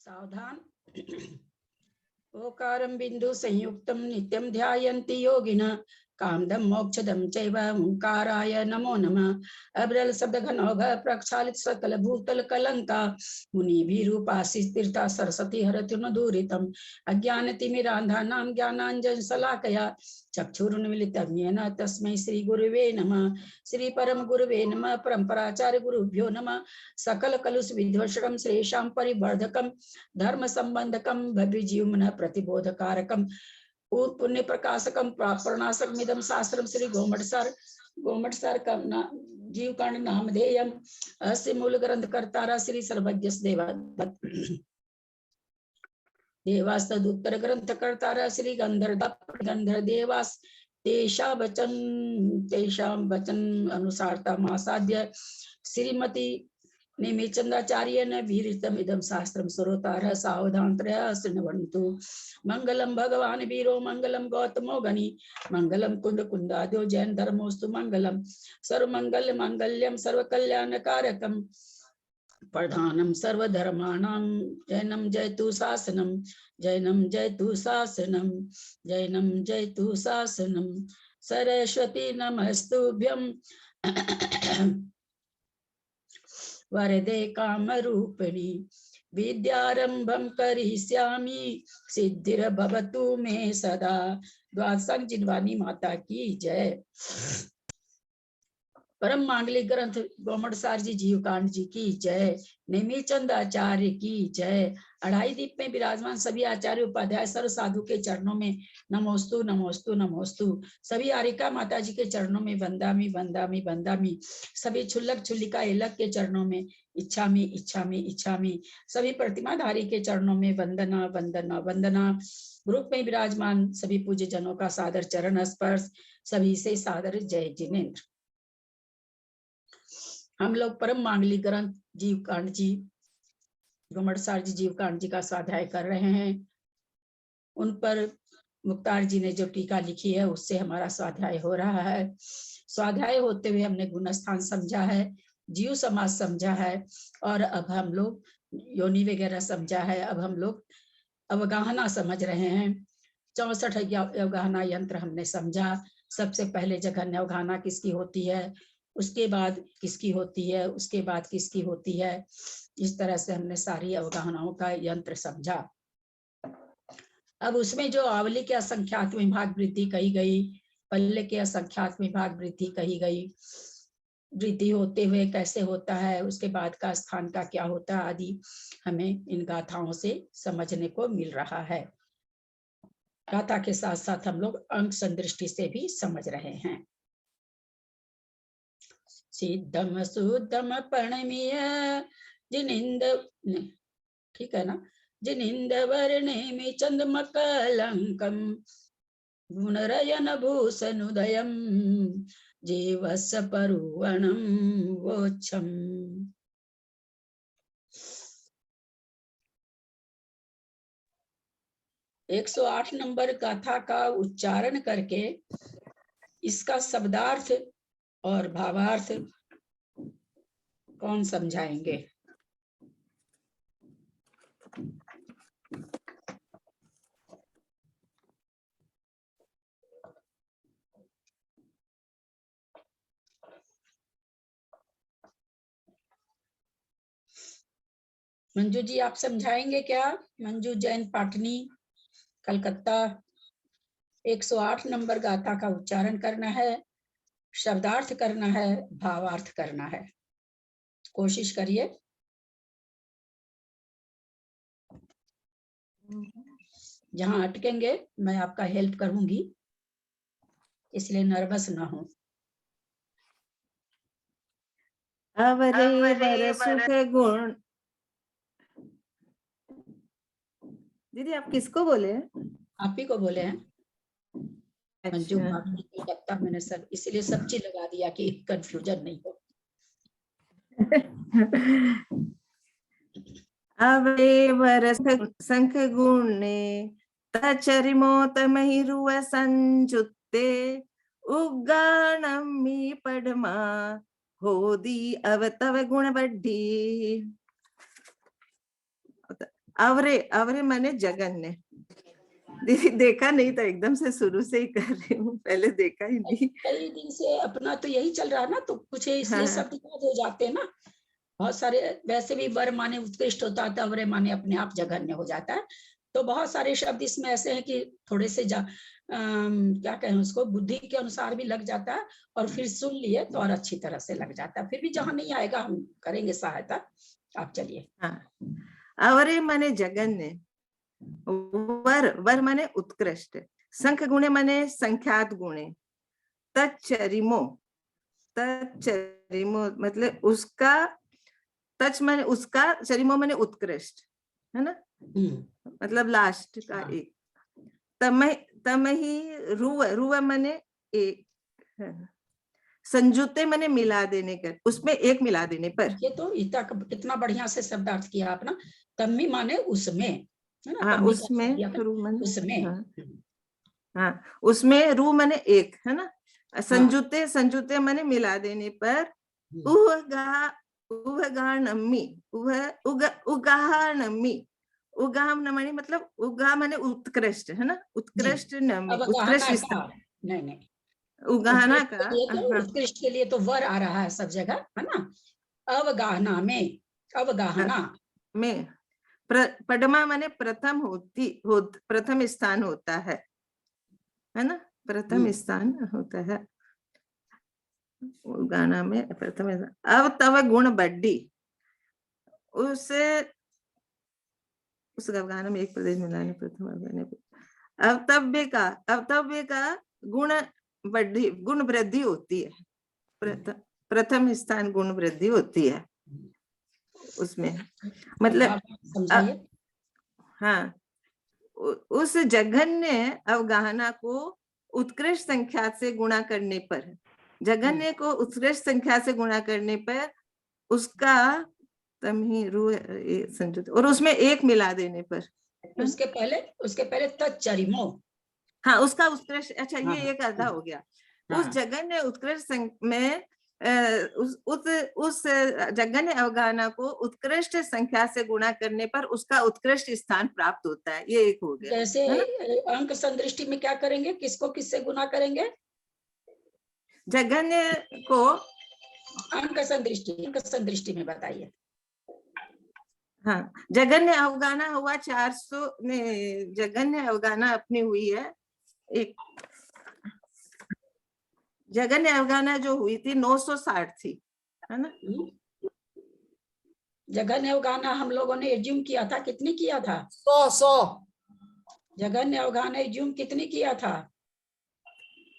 सावधान। ओकारं बिंदु संयुक्तं नित्यं ध्यायन्ति योगिनः कामदं मोक्षदं चैव ओंकाराय नमो नमः। अब्रल शब्द घनौघ प्रक्षालित सकल भूतल कलंका मुनिभिरूपासित तीर्था सरस्वती हरतुर्नदूरितम् अज्ञानतिमिरान्धानां ज्ञानाञ्जन शलाकया चक्षुरुन्मीलितं येन तस्मै श्री गुरुवे नमः। श्री परम गुरुवे नमः। परम्पराचार्य गुरुभ्यो नमः। सकल कलुष विध्वंसकं श्रेषां परिवर्धकं धर्म संबंधकं भव्य जीवन प्रतिबोधकारकं पुण्य प्रकाशकम प्रणाशकमिदं शास्त्रम श्री गोमटसार का जीव कांड नामधेयम अस्य मूल ग्रंथ कर्तारा श्री सर्वज्ञ देवास तदुत्तर ग्रंथ कर्तारा श्री गंधर देवास तेषा वचन अनुसारता मासाद्य श्रीमती निमिचंदाचार्य न वीरितम इदम शास्त्रम सुरोतारः सावधानत्रयः शृण्वन्तु। मंगलम भगवान वीरो मंगलम गौतमो गणि मंगलम कुंद कुंदाद्यो जैन धर्मोस्तु मंगलम सर्वमंगल मांगल्यम सर्वकल्याणकारकम प्रधानम सर्वधर्माणां जैनम जयतु शासनम जैनम जयतु शासनम जैनम जयतु शासनम। सरस्वती नमस्तुभ्यं वरदे कामरूपिणी विद्यारंभं करिष्यामि सिद्धिर्भवतु मे सदा। द्वादशांग जिनवानी माता की जय। परम मांगलिक ग्रंथ गोमटसार जी जीवकांड जी की जय। नेमीचंद आचार्य की जय। अढ़ाई दीप में विराजमान सभी आचार्य उपाध्याय सर्व साधु के चरणों में नमोस्तु नमोस्तु नमोस्तु। सभी आरिका माता जी के चरणों में वंदामी वंदामी वंदामी। सभी छुल्लक छुल्लिका एलक के चरणों में इच्छामी इच्छामी इच्छामी। सभी प्रतिमाधारी के चरणों में वंदना वंदना वंदना। ग्रुप में विराजमान सभी पूज्य जनों का सादर चरण स्पर्श। सभी से सादर जय जिनेन्द्र। हम लोग परम मांगलिक ग्रंथ जीवकांड जी गोमटसार जी जीवकांड जी का स्वाध्याय कर रहे हैं। उन पर मुक्तार जी ने जो टीका लिखी है उससे हमारा स्वाध्याय हो रहा है। स्वाध्याय होते हुए हमने गुणस्थान समझा है, जीव समाज समझा है और अब हम लोग योनि वगैरह समझा है। अब हम लोग अवगाहना समझ रहे हैं। 64 अवगाहना यंत्र हमने समझा। सबसे पहले जघन्य अवगाहना किसकी होती है, उसके बाद किसकी होती है, उसके बाद किसकी होती है। इस तरह से हमने सारी अवगाहनाओं का यंत्र समझा। अब उसमें जो आवली के असंख्यात में भाग वृद्धि कही गई, पल्ले के असंख्यात में भाग वृद्धि कही गई, वृद्धि होते हुए कैसे होता है, उसके बाद का स्थान का क्या होता है आदि हमें इन गाथाओं से समझने को मिल रहा है। गाथा के साथ साथ हम लोग अंक संदृष्टि से भी समझ रहे हैं। सिद्धम शुद्धम प्रणमीय जिनिंद, ठीक है ना, जिनिंद वर्णेमि चंद्रमकलंकम गुणरयन भूषणुदयम जीवस परुवणम वोच्छम। एक 108 नंबर गाथा का उच्चारण करके इसका शब्दार्थ और भावार्थ कौन समझाएंगे? मंजू जी आप समझाएंगे क्या? मंजू जैन पाटनी कलकत्ता। 108 नंबर गाथा का उच्चारण करना है, शब्दार्थ करना है, भावार्थ करना है। कोशिश करिए। जहां अटकेंगे मैं आपका हेल्प करूंगी, इसलिए नर्वस ना हो। अवरे वर सुख गुण। दीदी आप किसको बोले? आप ही को बोले हैं। मंजू अच्छा। पाटनी कलकत्ता। मैंने सब इसलिए सब चीज लगा दिया कि कंफ्यूजन नहीं हो। अवे वर संख गुणे तचरिमोत महिरुव संजुत्ते उग्गाणमी पढ़मा होदी अव तव गुण बढ़ी। अवरे, अवरे माने जगन्य। दीदी देखा नहीं था, एकदम से शुरू से ही कर रही हूँ, पहले देखा ही नहीं। कई दिन से अपना तो यही चल रहा है ना, तो कुछ इसलिए हाँ, शब्द याद हो जाते हैं ना। बहुत सारे वैसे भी वर माने उत्कृष्ट होता है, अवरे माने अपने आप जघन्य हो जाता है। तो बहुत सारे शब्द इसमें ऐसे हैं कि थोड़े से क्या कहें उसको, बुद्धि के अनुसार भी लग जाता है, और फिर सुन लिए तो और अच्छी तरह से लग जाता है। फिर भी जहां नहीं आएगा हम करेंगे सहायता। आप चलिए। हाँ। अवरे माने जगन्य, वर, वर माने उत्कृष्ट, संख गुणे माने संख्यात गुणे, तच्चरिमो, तच्चरिमो मतलब उसका, तच माने उसका, चरिमो माने उत्कृष्ट, है ना, मतलब लास्ट का एक। तमह, तमही रुव, रुव माने एक, संजुते माने मिला देने कर, उसमें एक मिला देने पर। ये तो इतना बढ़िया से शब्दार्थ किया आप ना। तम्मी माने उसमें, है ना, हाँ, तम्मी का उसमें, दिया था, रू माने, उसमें। हाँ, हाँ, उसमें रू माने एक, है ना, संजुते, संजुते माने मिला देने पर, उगा, उगानमी, उगानमी, उगाम न माने मतलब उगा माने उत्कृष्ट, है ना, उत्कृष्ट नमी, अवगाहना उत्कृष्ट का, नहीं नहीं, उगाहना उत्कृष्ट का, के लिए तो, हाँ, उत्कृष्ट के लिए तो वर आ रहा है सब जगह, है ना। अवगाहना में, अवगाहना में, पद्मा माने प्रथम प्रथम स्थान होता है ना, प्रथम स्थान होता है गाना में, प्रथम। अब तव गुण बढ़ी, उसे उस गाना में एक प्रदेश मिलाने प्रथम, अवतव्य का गुण बढ़ी, गुण वृद्धि होती है, प्रथम स्थान गुण वृद्धि होती है उसमें, मतलब समझाइए। हाँ, उस जघन्य अवगाहना को उत्कृष्ट संख्या से गुणा करने पर, जघन्य को उत्कृष्ट संख्या से गुणा करने पर उसका तमही रू संयुक्त, और उसमें एक मिला देने पर, उसके पहले तच्चरिमो। हाँ, उसका उत्कृष्ट, अच्छा हाँ, ये एक आधा हो गया। हाँ, उस जघन्य उत्कृष्ट में उस जघन्य अवगाहना को उत्कृष्ट संख्या से गुणा करने पर उसका उत्कृष्ट स्थान प्राप्त होता है, ये एक हो गया, जैसे है ना। अंक संदृष्टि में क्या करेंगे, किसको किससे गुना करेंगे? जघन्य को अंक संदृष्टि में बताइए। हाँ, जघन्य अवगाहना हुआ 400 में, जघन्य अवगाहना अपनी हुई है एक, जघन्य अवगाहना जो हुई थी 960 थी, है ना। जघन्य अवगाहना हम लोगों ने एज्यूम किया था, कितनी किया था? 100। जघन्य अवगाहना एज्यूम कितनी किया था?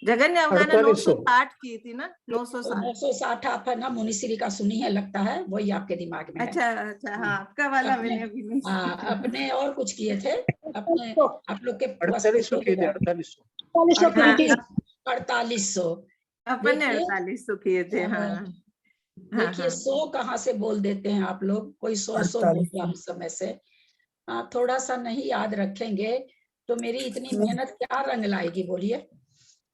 जघन्य अवगाहना 960 की थी ना, 960। 960 आप है ना मुनिश्री का सुनी है लगता है, वही आपके दिमाग में है। अच्छा अच्छा, हाँ, आपका वाला मैंने अभी नहीं सुना। अपने और कुछ किए थे अपने, आप लोग के 4800 किए थे, 4800 4800। अपन ने 4800 किए थे, हाँ। देखिए 100 कहाँ से बोल देते हैं आप लोग, कोई 100 बोल रहा हम समय से। थोड़ा सा नहीं याद रखेंगे तो मेरी इतनी मेहनत क्या रंग लाएगी, बोलिए।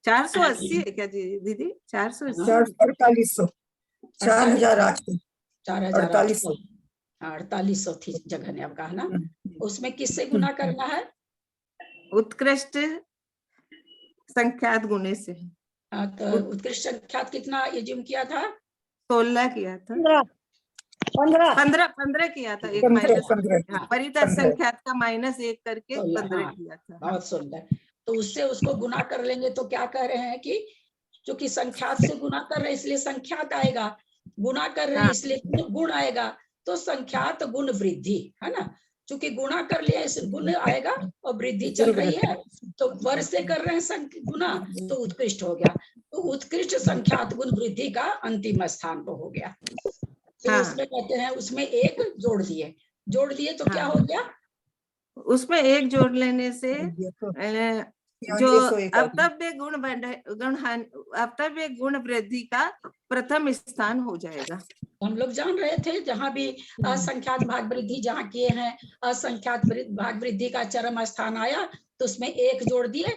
480 है क्या दीदी? 480, 4800, 4800, 4800, 4800 थी जघन्य अवगाहना। उसमें किससे गुना करना है? उत्कृष्ट संख्यात गुणे से। तो उत्कृष्ट संख्यात कितना एज्यूम किया था? 16 किया था, 15 किया था, एक माइनस, परितः संख्यात का -1 करके 15 किया था। बहुत सुंदर। तो उससे उसको गुना कर लेंगे तो क्या कह रहे हैं कि क्योंकि संख्यात से गुना कर रहे हैं इसलिए संख्यात आएगा, गुना कर रहे हैं इसलिए गुण आएगा, तो संख्यात गुण वृद्धि, है ना। चूंकि गुणा कर लिया इसलिए गुण आएगा और वृद्धि चल रही है, तो वर्ग से कर रहे हैं गुना, तो उत्कृष्ट हो गया। तो उत्कृष्ट संख्यात गुण वृद्धि का अंतिम स्थान तो हो गया। फिर उसमें कहते हैं उसमें एक जोड़ दिए तो क्या हो गया? उसमें एक जोड़ लेने से जो अवतव्य गुण वृद्धि का प्रथम स्थान हो जाएगा। हम लोग जान रहे थे जहां भी असंख्यात भाग वृद्धि जहां किए हैं, असंख्यात भाग वृद्धि का चरम स्थान आया तो उसमें एक जोड़ दिए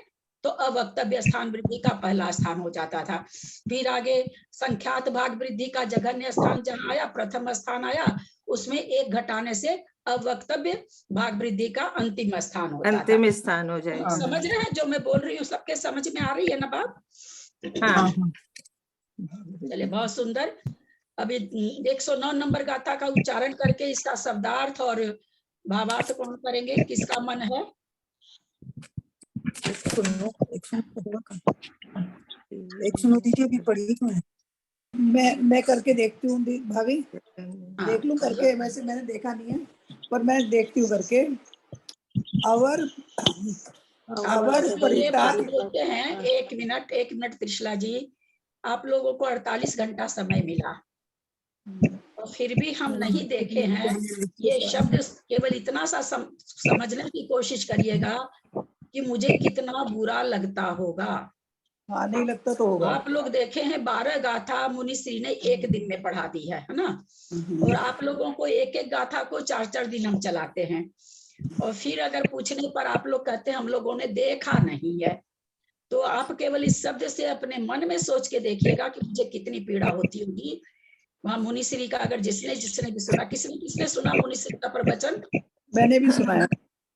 तो अवक्तव्य स्थान वृद्धि का पहला स्थान हो जाता था। फिर आगे संख्यात भाग वृद्धि का जघन्य स्थान जहां आया, प्रथम स्थान आया, उसमें एक घटाने से अवक्तव्य भाग वृद्धि का अंतिम स्थान होता था। अंतिम स्थान हो जाएगा। समझ रहे हैं जो मैं बोल रही हूँ? सबके समझ में आ रही है ना बात? हाँ, चलिए, बहुत सुंदर। अभी 109 नंबर गाथा का उच्चारण करके इसका शब्दार्थ और भावार्थ कौन करेंगे? किसका मन है? एक सुनो दीजिए, अभी पढ़ी क्यों है? मैं करके देखती हूँ भाभी, देख लूं करके। वैसे मैंने देखा नहीं है, पर मैं देखती हूँ करके। अवर ये बात बोलते हैं, एक मिनट त्रिशला जी, आप लोगों को 48 घंटा समय मिला और फिर भी हम नहीं देखे हैं ये शब्द। केवल इतना सा समझने की कोशिश करिएगा कि मुझे कितना बुरा लगता होगा। हाँ, नहीं लगता तो होगा। आप लोग देखे हैं 12 गाथा मुनिश्री ने एक दिन में पढ़ा दी है ना? और आप लोगों को एक एक गाथा को 4-4 दिन हम चलाते हैं, और फिर अगर पूछने पर आप लोग कहते हैं हम लोगों ने देखा नहीं है, तो आप केवल इस शब्द से अपने मन में सोच के देखिएगा कि मुझे कितनी पीड़ा होती होगी। वहां मुनिश्री का अगर जिसने भी सुना, किसने सुना मुनिश्री का प्रवचन? मैंने भी सुना है।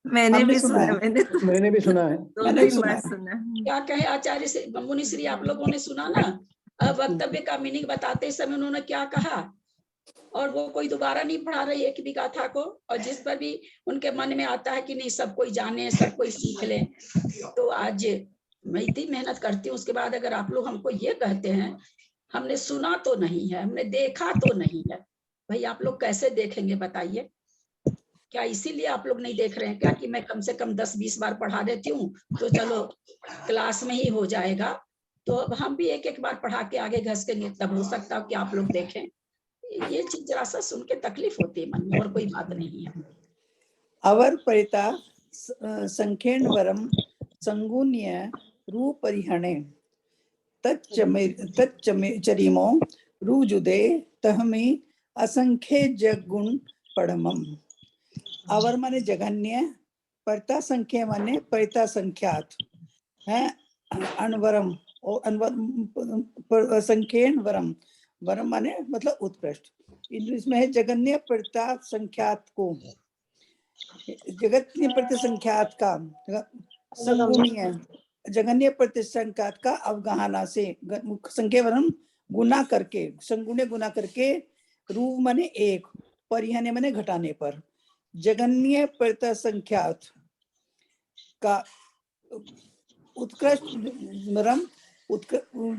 मैंने भी सुना सुना, है। मैंने भी सुना है। मैंने भी 2-3 सुना बार है। सुना। क्या कहे आचार्य से मुनिश्री? आप लोगों ने सुना ना? वक्तव्य का मीनिंग बताते समय उन्होंने क्या कहा? और वो कोई दोबारा नहीं पढ़ा रही एक भी गाथा को, और जिस पर भी उनके मन में आता है कि नहीं सब कोई जाने, सब कोई सीख ले। तो आज मैं इतनी मेहनत करती हूँ, उसके बाद अगर आप लोग हमको ये कहते हैं हमने सुना तो नहीं है, हमने देखा तो नहीं है, भाई आप लोग कैसे देखेंगे बताइए? क्या इसीलिए आप लोग नहीं देख रहे हैं क्या कि मैं कम से कम 10-20 बार पढ़ा देती हूँ तो चलो क्लास में ही हो जाएगा? तो अब हम भी एक एक बार पढ़ा के आगे घस के, तब हो सकता है कि आप लोग देखें। ये चीज जरा सा सुन के तकलीफ होती है मन में, और कोई बात नहीं है। अवर परिता संखेन वरम संगुण्य रूपरिहणे तच्चरिमो रुजुदे तहमी असंख्य जगुण पड़मम। अवर माने जघन्य, परिता संख्या माने परिता संख्यात है, अनवरम और अनवर संख्येन वरम, वरम माने मतलब उत्कृष्ट। इसमें है जगन्य परिता संख्यात को, जगन्य प्रति संख्यात का संगुण्य, जगन्य प्रति संख्यात का अवगाहना से संख्या वरम गुना करके, संगुण्य गुना करके, रूप माने एक, परिहने माने घटाने पर, जगन्य प्रति संख्यात का उत्कृष्ट वरम,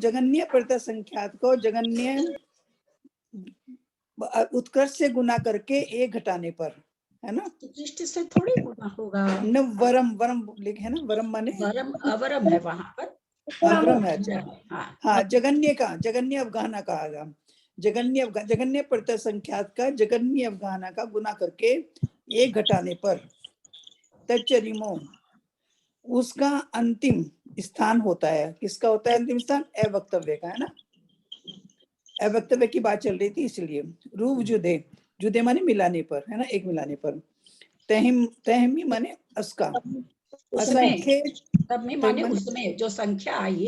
जगन्य प्रति संख्यात को जगन्य उत्कृष्ट से गुना करके एक घटाने पर, है ना? दृष्टि से थोड़ी गुना होगा न, वरम वरम लिखे है ना, वरम माने वरम अवरम है वहां पर। अवरम है। अच्छा, हाँ, हाँ, जगन्य का जगन्य अवगाहना कहा गया। जगन्य प्रत्यय संख्यात का जगन्य अवगाहना का गुना करके एक घटाने पर तच्चरिमो, उसका अंतिम स्थान होता है। किसका होता है अंतिम स्थान? अवक्तव्य का, है ना? अवक्तव्य की बात चल रही थी इसलिए। रूप जुदे, जुदे माने मिलाने पर, है ना, एक मिलाने पर। तहमी माने उसका, असंख्य, तब में माने उसमें जो संख्या आई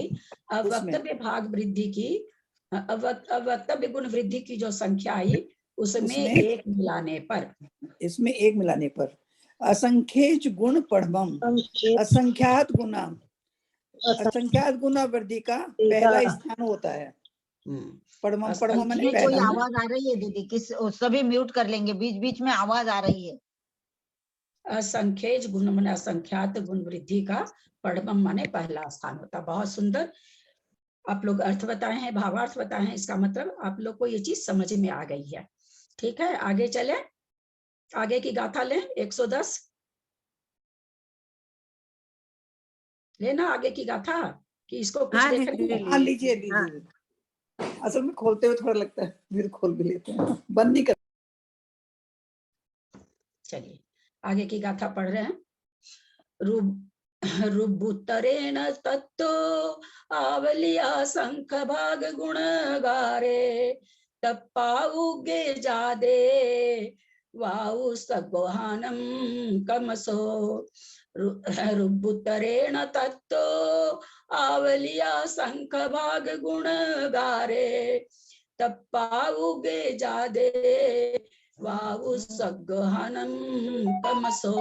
अवक्तव्य भाग वृद्धि की, अवक्तव्य गुण वृद्धि की जो संख्या आई उसमें एक मिलाने पर, इसमें एक मिलाने पर असंख्य गुण पढ़मम, असंख्यात गुना वृद्धि का पहला स्थान होता है। पढ़मम, पढ़मम माने कोई पहला। आवाज आ रही है दीदी? किस सभी म्यूट कर लेंगे, बीच बीच में आवाज आ रही है। असंख्य गुण माने असंख्यात गुण वृद्धि का पढ़मम माने पहला स्थान होता। बहुत सुंदर आप लोग अर्थ बताए हैं, भावार्थ बताए हैं, इसका मतलब आप लोग को ये चीज समझ में आ गई है। ठीक है, आगे चले, आगे की गाथा लें। 110 लेना आगे की गाथा कि इसको कुछ देखना? हाँ, लीजिए लीजिए। असल में खोलते हुए थोड़ा लगता है, फिर खोल भी लेते हैं, बंद नहीं कर। चलिए आगे की गाथा पढ़ रहे हैं। रुबुतरेण तत्तो आवलिया शंख भाग गुण गारे, तपाउगे जादे वाउ सगोहानम कमसो। रुबुतरेण तत्तो आवलिया शंख भाग गुण गारे, तपाउगे जादे वावु सगहनं तमसो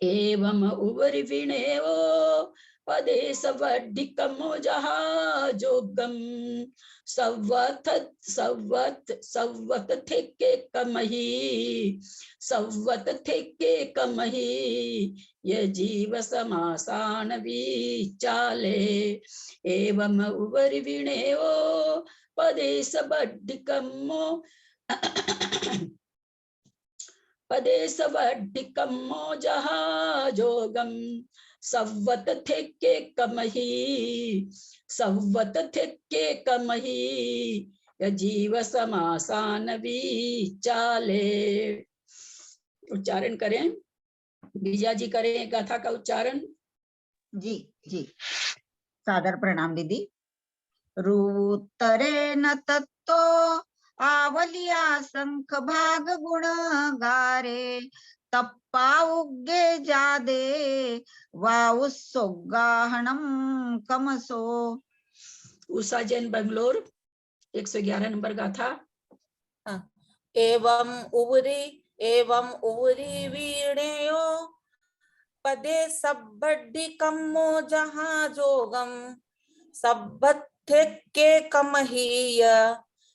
एवं उवरि विणेवो पदे सवड्डिकमो जहाजोगम सवत थे के कमही ये जीव समासान विचाले एवं उवरि विणेवो पदे सवड्डिकमो पदेशवड्डिकम्मो जहाजोगम सव्वत थे के कमही जीव समासान विचाले। उच्चारण करें, बीजा जी करें गाथा का उच्चारण। जी जी, सादर प्रणाम दीदी। रूतरे न तत्तो आवलिया संख भाग गुण गारे तप्पा उगे जादे वाउसोगाहणम कमसो। उषा जैन बेंगलोर 111 नंबर गाथा। एवं उवरी वीणेयो पदे सब्बड्डिकम्मो जहाजोगम सब्बथे के कमहीय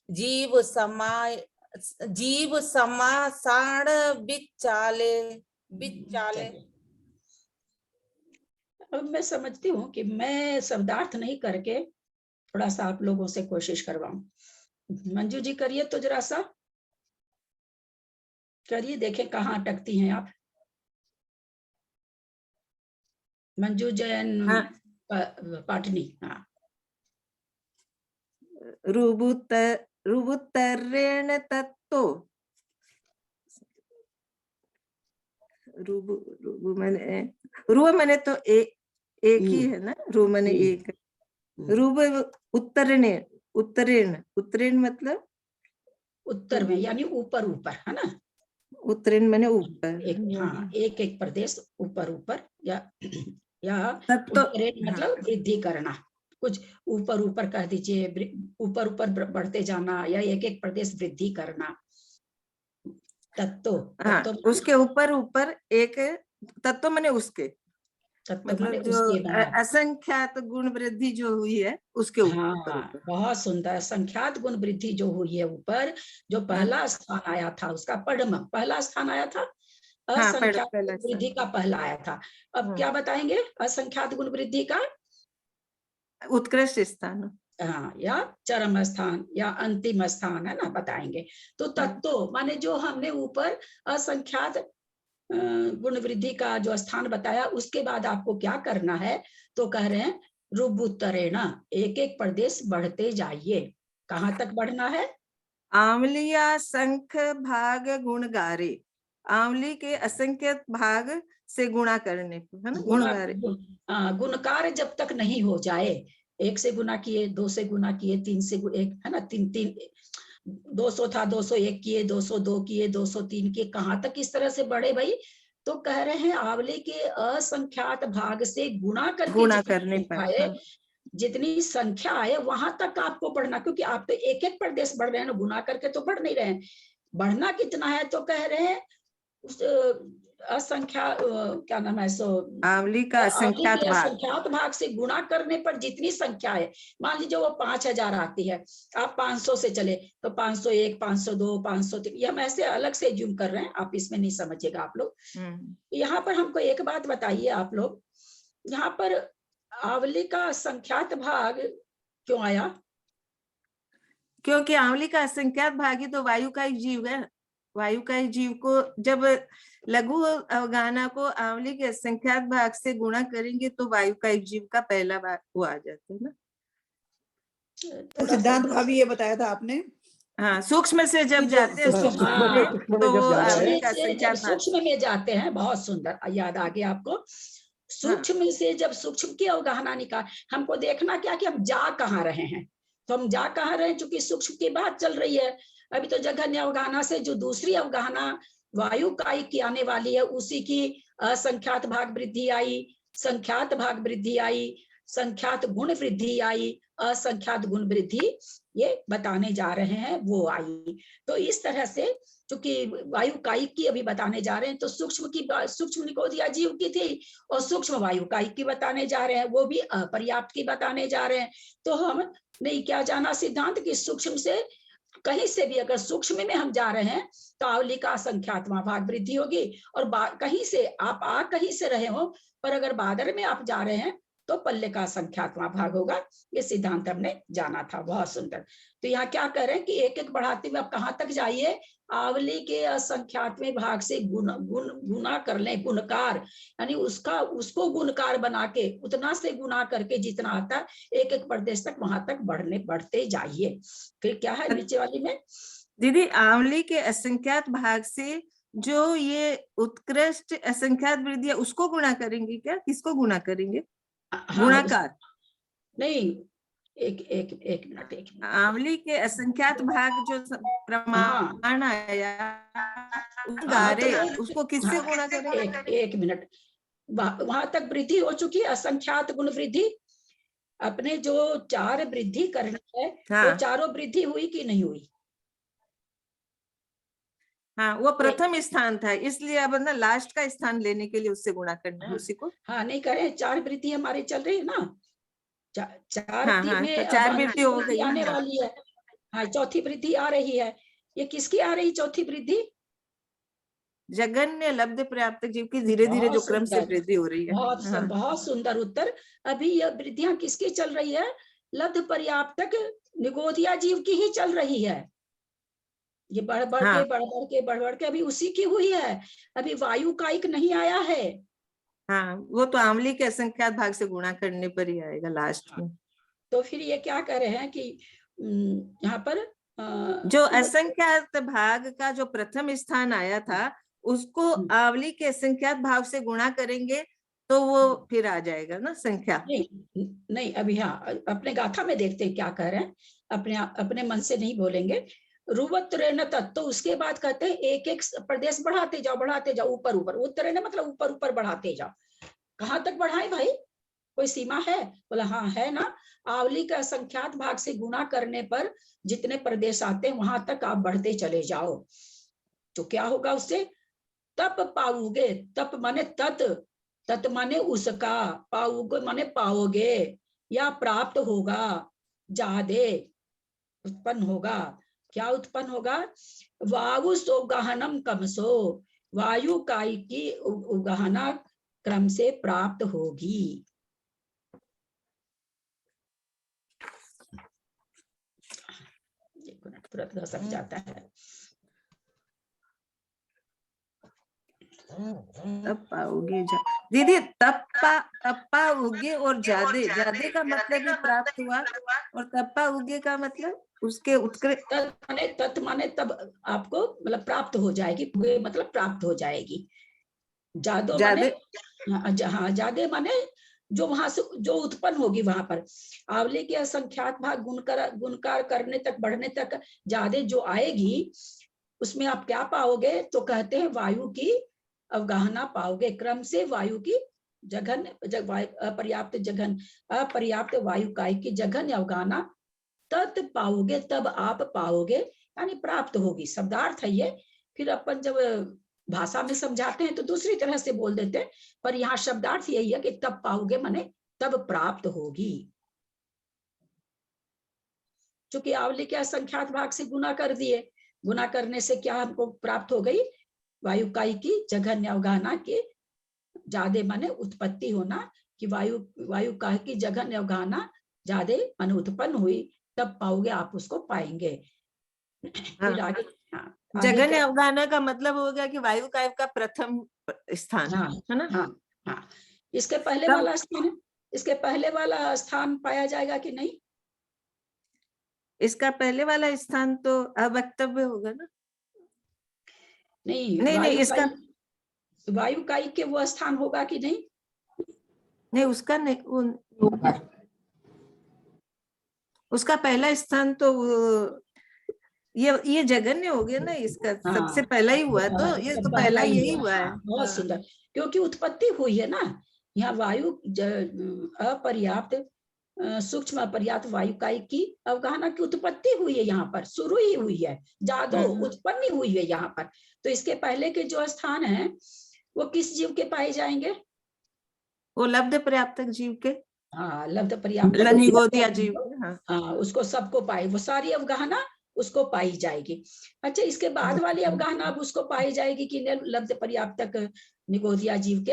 जीव समासाण बिचाले। अब मैं समझती हूँ कि मैं शब्दार्थ नहीं करके थोड़ा सा आप लोगों से कोशिश करवाऊं। मंजू जी करिए तो जरा सा करिए, देखें कहाँ अटकती हैं आप। मंजू जैन हाँ। पाटनी। हाँ, रुबुतरेण तत्तो रुबु मैंने तो एक ही है ना, रू मैंने एक। रुब उत्तरेण मतलब उत्तर में यानी ऊपर ऊपर, है ना। उत्तरेण मैंने ऊपर। हाँ, एक प्रदेश ऊपर ऊपर या तत्तो उत्तरेण मतलब वृद्धि करना, कुछ ऊपर ऊपर कह दीजिए, ऊपर ऊपर बढ़ते जाना या एक प्रदेश वृद्धि करना। तत्तो उसके ऊपर एक तत्व मैंने उसके मतलब जो असंख्यात गुण वृद्धि जो हुई है उसके ऊपर। हाँ, बहुत सुंदर। संख्यात गुण वृद्धि जो हुई है ऊपर, जो पहला स्थान आया था उसका पहला स्थान आया था, असंख्यात गुण वृद्धि का पहला आया था। अब क्या बताएंगे असंख्यात गुण वृद्धि का? उत्कृष्ट स्थान, हाँ, या चरम स्थान या अंतिम स्थान, है ना, बताएंगे। तो तत्व माने जो हमने ऊपर असंख्यात गुण वृद्धि का जो स्थान बताया, उसके बाद आपको क्या करना है, तो कह रहे हैं रुबुतरेण, एक प्रदेश बढ़ते जाइए। कहाँ तक बढ़ना है? आंवलिया संख भाग गुण गारे, आंवली के असंख्य भाग से गुणा करने पर, है ना, गुणगारे। गुणकार जब तक नहीं हो जाए, 1 से गुना किए, 2 से गुना किए, 3 से एक, है ना, 3 200 था, 201 किए, 202 किए, 203 किए, कहाँ तक इस तरह से बढ़े भाई? तो कह रहे हैं आंवले के असंख्यात भाग से गुणा करने पर जितनी संख्या है वहां तक आपको बढ़ना, क्योंकि आप तो एक प्रदेश बढ़ रहे हैं ना, गुणा करके तो बढ़ नहीं रहे हैं। बढ़ना कितना है, तो कह रहे हैं उस असंख्या क्या नाम है, सो आंवली का असंख्यात भाग से गुणा करने पर जितनी संख्या है, मान लीजिए वो 5000 आती है, आप 500 से चले तो 501, 502, 503, ये हम ऐसे अलग से ज्यूम कर रहे हैं, आप इसमें नहीं समझिएगा आप लोग। यहाँ पर हमको एक बात बताइए आप लोग, यहाँ पर आंवली का संख्यात भाग क्यों आया? क्योंकि आंवली का असंख्यात भाग ही तो वायु का ही जीव है। वायु का ही जीव को जब लघु अवगाहना को आंवली के असंख्यात भाग से गुणा करेंगे तो वायु का एक जीव का पहला भाग वो आ जाता है ना। सिद्धांत भाभी ये बताया था आपने। हाँ, सूक्ष्म से जब जाते हैं सूक्ष्म में जाते हैं, बहुत सुंदर, याद आ गया आपको। सूक्ष्म से जब सूक्ष्म की अवगाहना निकाल, हमको देखना क्या कि हम जा कहाँ रहे हैं, तो हम जा कहाँ रहे हैं, चूंकि सूक्ष्म की बात चल रही है। अभी तो जघन्य अवगाहना से जो दूसरी अवगाहना वायु कायी की आने वाली है, उसी की असंख्यात भाग वृद्धि आई, संख्यात भाग वृद्धि आई, संख्यात गुण वृद्धि आई, असंख्यात गुण वृद्धि ये बताने जा रहे हैं वो आई। तो इस तरह से चूंकि वायु कायिक की अभी बताने जा रहे हैं, तो सूक्ष्म निकोदिया जीव की थी और सूक्ष्म वायु कायिक की बताने जा रहे हैं, वो भी अपर्याप्त की बताने जा रहे हैं। तो हम नहीं क्या जाना सिद्धांत कि सूक्ष्म से कहीं से भी अगर सूक्ष्म में हम जा रहे हैं तो आवली का संख्यात्मा भाग वृद्धि होगी, और कहीं से आप कहीं से रहे हो पर अगर बादर में आप जा रहे हैं तो पल्ले का संख्यात्मा भाग होगा। ये सिद्धांत हमने जाना था, बहुत सुंदर। तो यहाँ क्या कह रहे हैं कि एक एक बढ़ाते हुए आप कहाँ तक जाइए, आवली के असंख्यात्मक भाग से गुना कर लें, गुणकार, यानी उसको गुणकार बना के उतना से गुना करके जितना आता है एक एक प्रदेश तक वहां तक बढ़ते जाइए। फिर क्या है नीचे वाली में दीदी, आवली के असंख्यात भाग से जो ये उत्कृष्ट असंख्यात वृद्धि है उसको गुणा करेंगे क्या? किसको गुणा करेंगे? गुणाकार नहीं, एक मिनट। आवली के असंख्यात भाग जो प्रमाण आया उसको किससे गुणा करेंगे? एक मिनट, वहां तक वृद्धि हो चुकी है, असंख्यात गुण वृद्धि। अपने जो 4 वृद्धि करना है वो चारों वृद्धि हुई कि नहीं हुई? हाँ, वो प्रथम स्थान था, इसलिए अब ना लास्ट का स्थान लेने के लिए उससे गुणा करना है उसी को। हाँ, नहीं करें, 4 वृद्धि हमारे चल रही है ना, 4 में तो 4 वृद्धि हो गई आने वाली है। हाँ, चौथी वृद्धि आ रही है। ये किसकी आ रही चौथी वृद्धि? जगन्य लब्ध पर्याप्त जीव की धीरे धीरे जो क्रम से वृद्धि हो रही है। बहुत सुंदर उत्तर। अभी यह वृद्धियां किसकी चल रही है? लब्ध पर्याप्तक निगोदिया जीव की ही चल रही है। ये बढ़ बढ़ के अभी उसी की हुई है, अभी वायु कायिक नहीं आया है। हाँ, वो तो आमली के असंख्यात भाग से गुणा करने पर ही आएगा लास्ट में। तो फिर ये क्या कह रहे हैं कि यहाँ पर जो असंख्यात भाग का जो प्रथम स्थान आया था उसको आवली के असंख्यात भाग से गुणा करेंगे तो वो फिर आ जाएगा ना संख्या। नहीं अभी हाँ अपने गाथा में देखते हैं क्या कह रहे हैं, अपने मन से नहीं बोलेंगे। रुवत्रेण तत्व, उसके बाद कहते हैं एक एक प्रदेश बढ़ाते जाओ ऊपर ऊपर। उत्तरेण मतलब ऊपर ऊपर बढ़ाते जाओ। कहाँ तक बढ़ाए भाई, कोई सीमा है? बोला हाँ है ना, आवली का संख्यात भाग से गुणा करने पर जितने प्रदेश आते हैं वहां तक आप बढ़ते चले जाओ। तो क्या होगा उससे? तप पाओगे, तप माने तत् माने उसका, पाओगे माने पाओगे या प्राप्त होगा, जादे उत्पन्न होगा। क्या उत्पन्न होगा? वायु सो गहनम कमसो, वायु कायी की उगहना क्रम से प्राप्त होगी। तुरंत घसक जाता है। तब पाओगे दीदी, तप्पा उगे और जादे का मतलब भी प्राप्त हुआ, और तप्पा उगे का मतलब उसके उत्कृष्ट। तत् माने तब आपको मतलब प्राप्त हो जाएगी, मतलब प्राप्त हो जाएगी। जादे हाँ जादे माने जो वहां से जो उत्पन्न होगी वहां पर। आवले के असंख्यात भाग गुणकार करने तक बढ़ने तक जादे जो आएगी उसमें आप क्या पाओगे? तो कहते हैं वायु की अवगाहना पाओगे, क्रम से वायु की जघन अपर्याप्त वायु काय की जघन अवगाहना तत् पाओगे, तब आप पाओगे, यानी प्राप्त होगी। शब्दार्थ है ये। फिर अपन जब भाषा में समझाते हैं तो दूसरी तरह से बोल देते हैं, पर यहाँ शब्दार्थ यही है कि तब पाओगे माने तब प्राप्त होगी। चूंकि आवली के असंख्यात भाग से गुना कर दिए, गुना करने से क्या हमको प्राप्त हो गई? वायु काई की जघन्य अवगाहना की, जादे माने उत्पत्ति होना, कि वायु काई की जघन्य अवगाहना जादे माने उत्पन्न हुई, तब पाओगे आप उसको पाएंगे। फिर आगे जघन्य अवगाहना का मतलब हो गया कि वायु कायिक का प्रथम स्थान, है ना? हाँ। इसके पहले वाला स्थान, इसके पहले वाला स्थान पाया जाएगा कि नहीं? इसका पहले वाला स्थान तो अवक्तव्य होगा ना? नहीं, इसका वायु कायी के वो स्थान होगा कि नहीं? नहीं, उसका नहीं, उसका पहला स्थान तो ये जघन्य हो गया ना, इसका सबसे पहला ही हुआ, तो ये तो पहला यही हुआ है। बहुत सुंदर, क्योंकि उत्पत्ति हुई है ना, यहाँ वायु अपर्याप्त सूक्ष्म अपर्याप्त वायु कायिक की अवगाहना की उत्पत्ति हुई है, यहाँ पर शुरू ही हुई है, जादू उत्पन्न हुई है यहाँ पर। तो इसके पहले के जो स्थान है वो किस जीव के पाए जाएंगे? वो लब्ध पर्याप्तक जीव के, हाँ, लब्ध पर्याप्त निगोदिया जीव। हाँ, उसको सबको पाए, वो सारी अवगाहना उसको पाई जाएगी। अच्छा, इसके बाद वाली अवगाहना अब उसको पाई जाएगी कि लब्ध पर्याप्तक निगोदिया जीव के?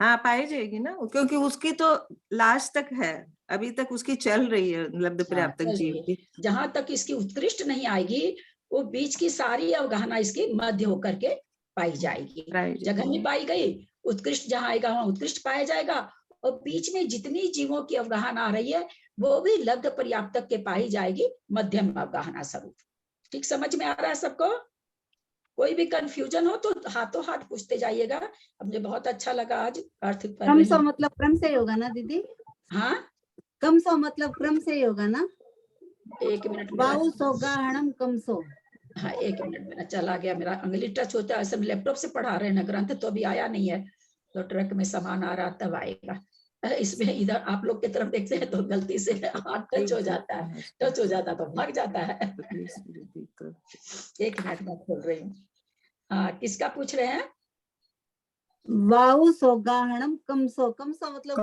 हाँ, पाई जाएगी ना, क्योंकि उसकी तो लास्ट तक है, अभी तक उसकी चल रही है लब्ध पर्याप्तक जीव की। जहां तक इसकी उत्कृष्ट नहीं आएगी, वो बीच की सारी अवगाहना इसकी मध्य होकर के पाई जाएगी। जघन्य पाई गई, उत्कृष्ट जहां आएगा वहां उत्कृष्ट पाया जाएगा, और बीच में जितनी जीवों की अवगाहना आ रही है वो भी लब्ध पर्याप्तक के पाई जाएगी मध्यम अवगाहना स्वरूप। ठीक समझ में आ रहा है सबको? कोई भी कंफ्यूजन हो तो हाथों हाथ पूछते जाइएगा। मुझे बहुत अच्छा लगा आज अर्थ पर। क्रम सो मतलब क्रम से ही होगा ना दीदी? हाँ, कम सो मतलब क्रम से ही होगा ना? 1 मिनट। वाउ सो गाहणम कम सो। हाँ, 1 मिनट, मेरा चला गया, मेरा अंगली टच होता है। सब लैपटॉप से पढ़ा रहे हैं, ग्रंथ तो अभी आया नहीं है, तो ट्रक में सामान आ रहा तब आएगा। इसमें इधर आप लोग की तरफ देखते हैं तो गलती से हाथ टच हो जाता है, टच हो जाता तो भाग जाता है। 1 मिनट में खोल रही हूँ। हाँ, किसका पूछ रहे हैं? वाउ सो गाहणम कम सो। कम सो मतलब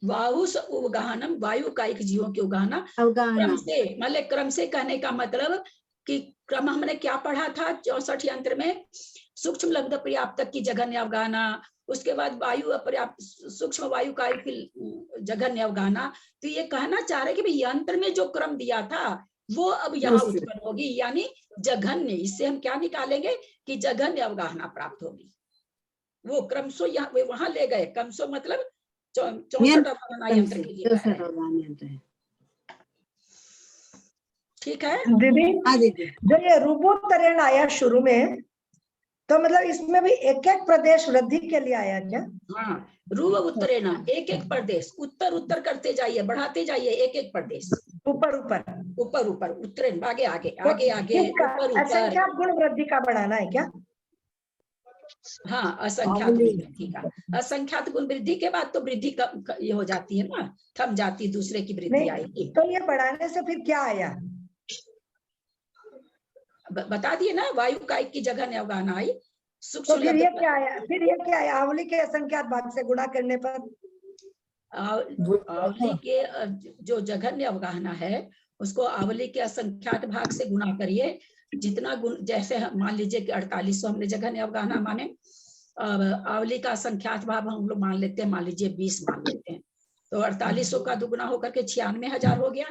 वायुस उगाहनम, वायु कायिक जीवों की उगाहना अवगाहना। क्रम से कहने का मतलब कि क्रम हमने क्या पढ़ा था 64 यंत्र में? सूक्ष्म लब्ध पर्याप्तक की जघन्य अवगाहना, उसके बाद वायु अपर्याप्त सूक्ष्म वायु कायिक की जघन्य अवगाहना। तो ये कहना चाह रहे कि भाई यंत्र में जो क्रम दिया था वो अब यहाँ उत्पन्न होगी, यानी जघन्य। इससे हम क्या निकालेंगे कि जघन्य अवगाहना प्राप्त होगी। वो क्रमशो यहाँ वहां ले गए, क्रमशो मतलब 64 अवगाहना यंत्र के लिए। ठीक है दीदी? हाँ दीदी। जो ये रूपोत्तरण आया शुरू में, तो मतलब इसमें भी एक एक प्रदेश वृद्धि के लिए आया क्या? हाँ, रूप उत्तरेण, एक एक प्रदेश, उत्तर उत्तर करते जाइए, बढ़ाते जाइए, एक एक प्रदेश, ऊपर ऊपर ऊपर ऊपर, उत्तरेण, आगे आगे आगे आगे, ऊपर ऊपर। असंख्यात गुण वृद्धि का बढ़ाना है क्या? हाँ, असंख्यात गुण वृद्धि का। असंख्यात गुण वृद्धि के बाद तो वृद्धि ये हो जाती है ना, थम जाती, दूसरे की वृद्धि आएगी। तो ये बढ़ाने से फिर क्या आया? बता दिए ना, वायु कायिक की जगह अवगाहना आई। तो फिर ये क्या आया? फिर ये क्या आया? आवली के असंख्यात भाग से गुणा करने पर आवली के जो जघन्य अवगाहना है उसको आवली के असंख्यात भाग से गुणा करिए। जितना गुण, जैसे मान लीजिए कि 4800 हमने जघन्य अवगाहना माने, आवली का असंख्यात भाग हम लोग मान लेते हैं, मान लीजिए 20 मान लेते हैं, तो 4800 का दुगुना होकर के 96,000 हो गया।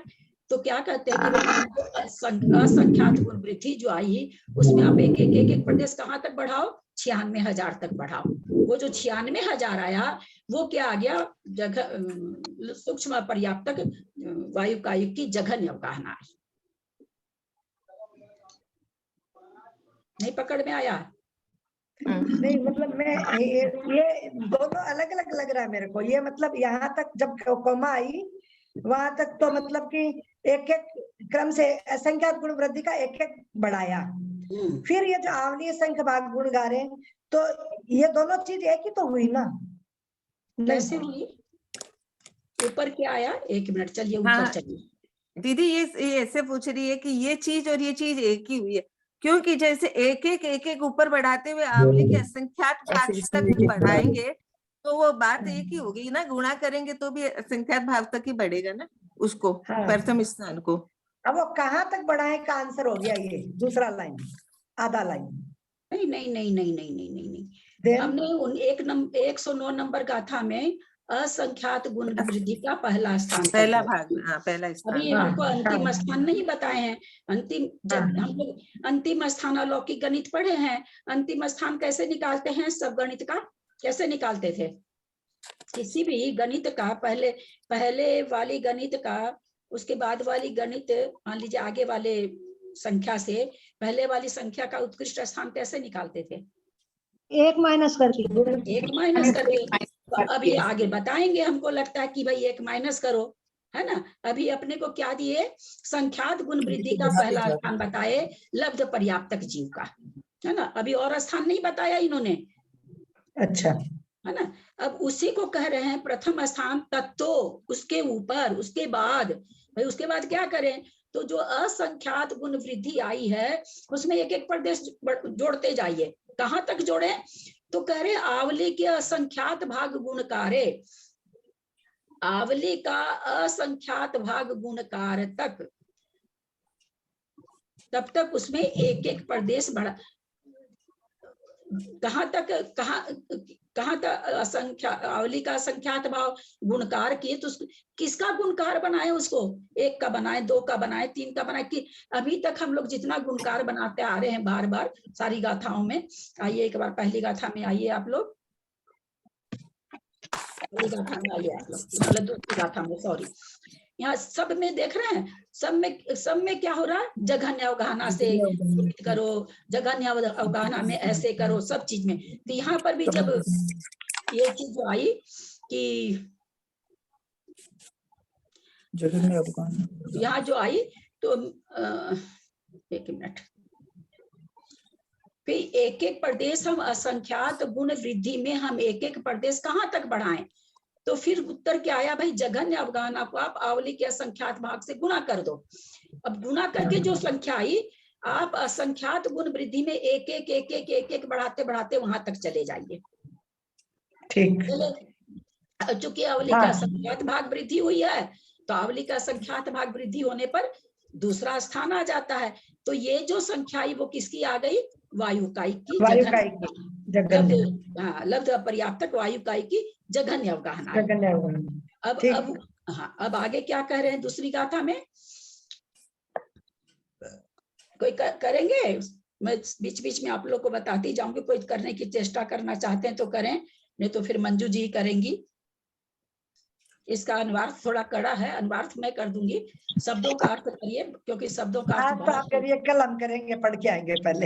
तो क्या कहते हैं कि असंख्यात गुण वृद्धि जो आई उसमें आप एक एक प्रदेश कहाँ तक बढ़ाओ? 96,000 तक बढ़ाओ। वो जो 96,000 आया वो क्या आ गया? जगह सूक्ष्म पर्याप्तक वायु कायिक की जघन्य अवगाहना आई। नहीं पकड़ में आया? नहीं, मतलब मैं ये दोनों अलग अलग लग रहा है मेरे को। ये मतलब यहाँ तक जब कोमा आई वहां तक तो मतलब कि एक एक क्रम से असंख्यात गुण वृद्धि का एक एक बढ़ाया। फिर ये जो आवलीय संख्य भाग गुण गा रहे हैं, तो ये दोनों चीज एक ही तो हुई ना? कैसे हुई? ऊपर क्या आया? 1 मिनट, चलिए ऊपर चलिए। दीदी ये ऐसे पूछ रही है कि ये चीज और ये चीज एक ही हुई है, क्योंकि जैसे एक एक ऊपर बढ़ाते हुए आवली के असंख्यात भाग तक बढ़ाएंगे तो वो बात एक ही होगी ना। गुणा करेंगे तो भी असंख्यात भाग तक ही बढ़ेगा ना उसको, प्रथम स्थान को। अब वो कहाँ तक बढ़ाए का आंसर हो गया ये दूसरा लाइन, आधा लाइन। नहीं नहीं नहीं नहीं नहीं नहीं नहीं नहीं, हमने 109 नंबर गाथा में असंख्यात गुण वृद्धि का पहला स्थान, पहला भाग, पहला स्थान। अभी हमको अंतिम स्थान नहीं बताए हैं। अंतिम, जब हम लोग अंतिम स्थान अलौकिक गणित पढ़े हैं, अंतिम स्थान कैसे निकालते हैं? सब गणित का कैसे निकालते थे? किसी भी गणित का पहले वाली गणित का, उसके बाद वाली गणित, मान लीजिए आगे वाले संख्या से पहले वाली संख्या का उत्कृष्ट स्थान कैसे निकालते थे? 1 माइनस करके। 1 माइनस करके। तो अब ये आगे बताएंगे, हमको लगता है कि भाई 1 माइनस करो, है ना। अभी अपने को क्या दिए? संख्यात गुण वृद्धि का पहला स्थान बताए, लब्ध पर्याप्तक जीव का, है ना। अभी और स्थान नहीं बताया इन्होंने। अच्छा, है ना। अब उसी को कह रहे हैं प्रथम स्थान तत्तो, उसके ऊपर, उसके बाद, भाई उसके बाद क्या करें, तो जो असंख्यात गुण वृद्धि आई है उसमें एक एक प्रदेश जोड़ते जाइए। कहां तक जोड़े, तो कह रहे आवली के असंख्यात भाग गुणकारे, आवली का असंख्यात भाग गुणकार तक, तब तक उसमें एक एक प्रदेश बढ़ा। कहां तक, कहां तक असंख्या, आवली का असंख्यात भाव गुणकार किए, तो किसका गुणकार बनाए उसको, एक का बनाए, दो का बनाए, तीन का बनाए, कि अभी तक हम लोग जितना गुणकार बनाते आ रहे हैं बार बार सारी गाथाओं में। आइए एक बार पहली गाथा में आइए आप लोग, पहली गाथा में आइए आप लोग, मतलब दूसरी गाथा में, सॉरी, यहाँ सब में देख रहे हैं, सब में क्या हो रहा है, जघन्य अवगाहना से करो, जघन्य अवगाहना में ऐसे करो, सब चीज में। तो यहाँ पर भी जब ये चीज जो आई कि जघन्य अवगाहना, यहाँ जो आई तो एक मिनट, फिर एक एक प्रदेश हम असंख्यात गुण वृद्धि में हम एक एक प्रदेश कहाँ तक बढ़ाएं, तो फिर उत्तर क्या आया, भाई जघन्य अवगाहना को आप आवली के असंख्यात भाग से गुणा कर दो। अब गुणा करके जो संख्या आई, आप असंख्यात गुण वृद्धि में एक एक एक एक एक एक बढ़ाते बढ़ाते वहां तक चले जाइए। ठीक। चूंकि आवली का असंख्यात भाग वृद्धि हुई है, तो आवली का असंख्यात भाग वृद्धि होने पर दूसरा स्थान आ जाता है। तो ये जो संख्या आई वो किसकी आ गई, वायुकाई की, वायुकाई जघन्य, लब्ध अपर्याप्तक वायुकाई की जघन्य अवगाहना। जघन्य अवगाहना। अब अब आगे क्या कह रहे हैं दूसरी गाथा में, कोई करेंगे, मैं बीच बीच में आप लोग को बताती जाऊंगी, कोई करने की चेष्टा करना चाहते हैं तो करें, नहीं तो फिर मंजू जी करेंगी। इसका अनुवाद थोड़ा कड़ा है, अनुवाद मैं कर दूंगी, शब्दों का अर्थ करिए, क्योंकि शब्दों का आज अर्थ तो आप करिए, कल हम करेंगे, पढ़ के आएंगे पहले।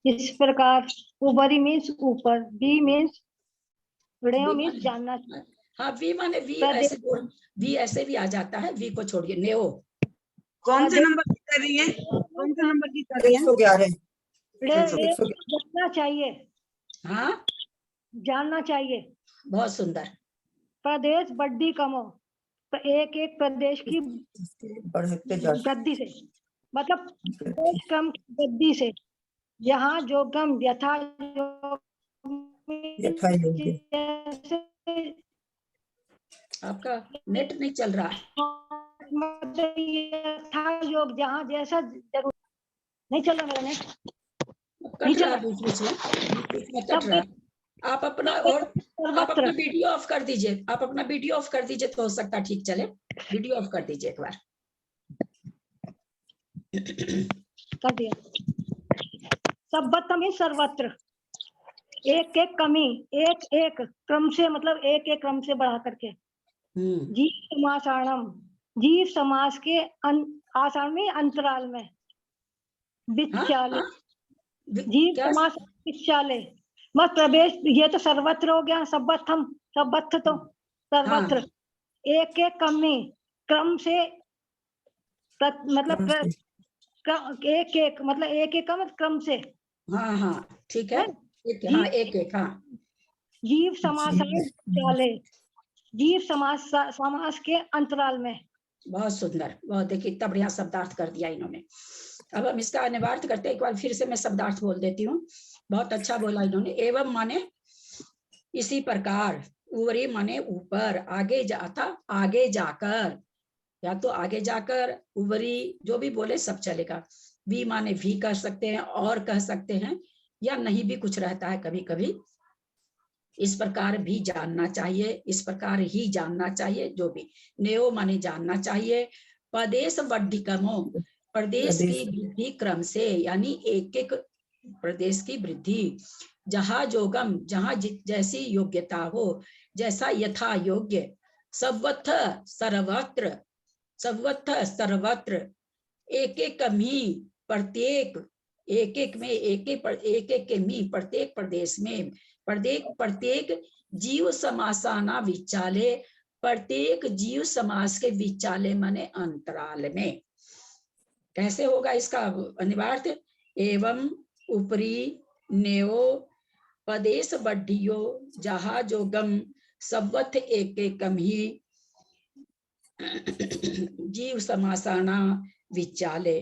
इस प्रकार ऊपरी मीन्स ऊपर, बी मीन्स मीन्स जानना। हाँ, वी माने वी, ऐसे वी ऐसे भी आ जाता है, वी को छोड़िए, नेओ। कौन से नंबर की कर रही है, कौन सा नंबर की कर रही है, 111 जानना चाहिए, हाँ जानना चाहिए। बहुत सुंदर। प्रदेश बड्डी कमो, एक एक प्रदेश की बढ़ते गद्दी से, मतलब प्रदेश क्रम की गद्दी से, यहाँ जो गम यथा आपका नेट नहीं चल रहा है, योग जहाँ जैसा जरूर नहीं चल रहा मेरा नेट, कट रहा है बीच में कट रहा है। आप अपना वीडियो ऑफ कर दीजिए, आप अपना वीडियो ऑफ कर दीजिए तो हो सकता है ठीक चले। वीडियो ऑफ कर दीजिए एक बार, कर दिया। सर्वत्र सर्वत्र, एक एक कमी, एक एक क्रम से, मतलब एक एक क्रम से बढ़ा करके। जीव समासाणम, जीव समास के आषाढ़ में अंतराल में, विचाले, जीव समास विचाले, मत प्रवेश, ये तो सर्वत्र हो गया, सर्वथम, सर्वत्र तो सर्वत्र, एक एक कमी क्रम से, मतलब एक एक, मतलब एक एक क्रम से। हाँ हाँ ठीक है, हाँ एक एक, हाँ। जीव समासाले, जीव समास के अंतराल में। बहुत सुंदर, बहुत, देखिए इतना बढ़िया शब्दार्थ कर दिया इन्होंने। अब हम इसका अनुवाद करते हैं, एक बार फिर से मैं शब्दार्थ बोल देती हूँ, बहुत अच्छा बोला इन्होंने। एवं माने इसी प्रकार, ऊपरी माने ऊपर, आगे जाता आगे जाकर, या तो आगे जाकर, ऊपरी, जो भी बोले सब चलेगा। भी माने भी कह सकते हैं, और कह सकते हैं, या नहीं भी कुछ रहता है कभी कभी। इस प्रकार भी जानना चाहिए, इस प्रकार ही जानना चाहिए, जो भी। नेओ माने जानना चाहिए। प्रदेश वड्ढिकमो, प्रदेश की वृद्धि क्रम से, यानी एक एक प्रदेश की वृद्धि। जहाँ जोगम, जहाँ जैसी योग्यता हो, जैसा यथा योग्य। सर्वत्र सर्वत्र, सर्वत्र सर्वत्र, एक एक मी, प्रत्येक, एक एक में, एक एक के मी, प्रत्येक प्रदेश में, प्रत्येक जीव समासाना विचाले, प्रत्येक जीव समास के विचाले माने अंतराल में। कैसे होगा इसका अनिवार्य, एवं ऊपरी नेओ पदेश बढ़ियो जहा जोगम सबवथ एक एकम ही जीव समासाना विचाले।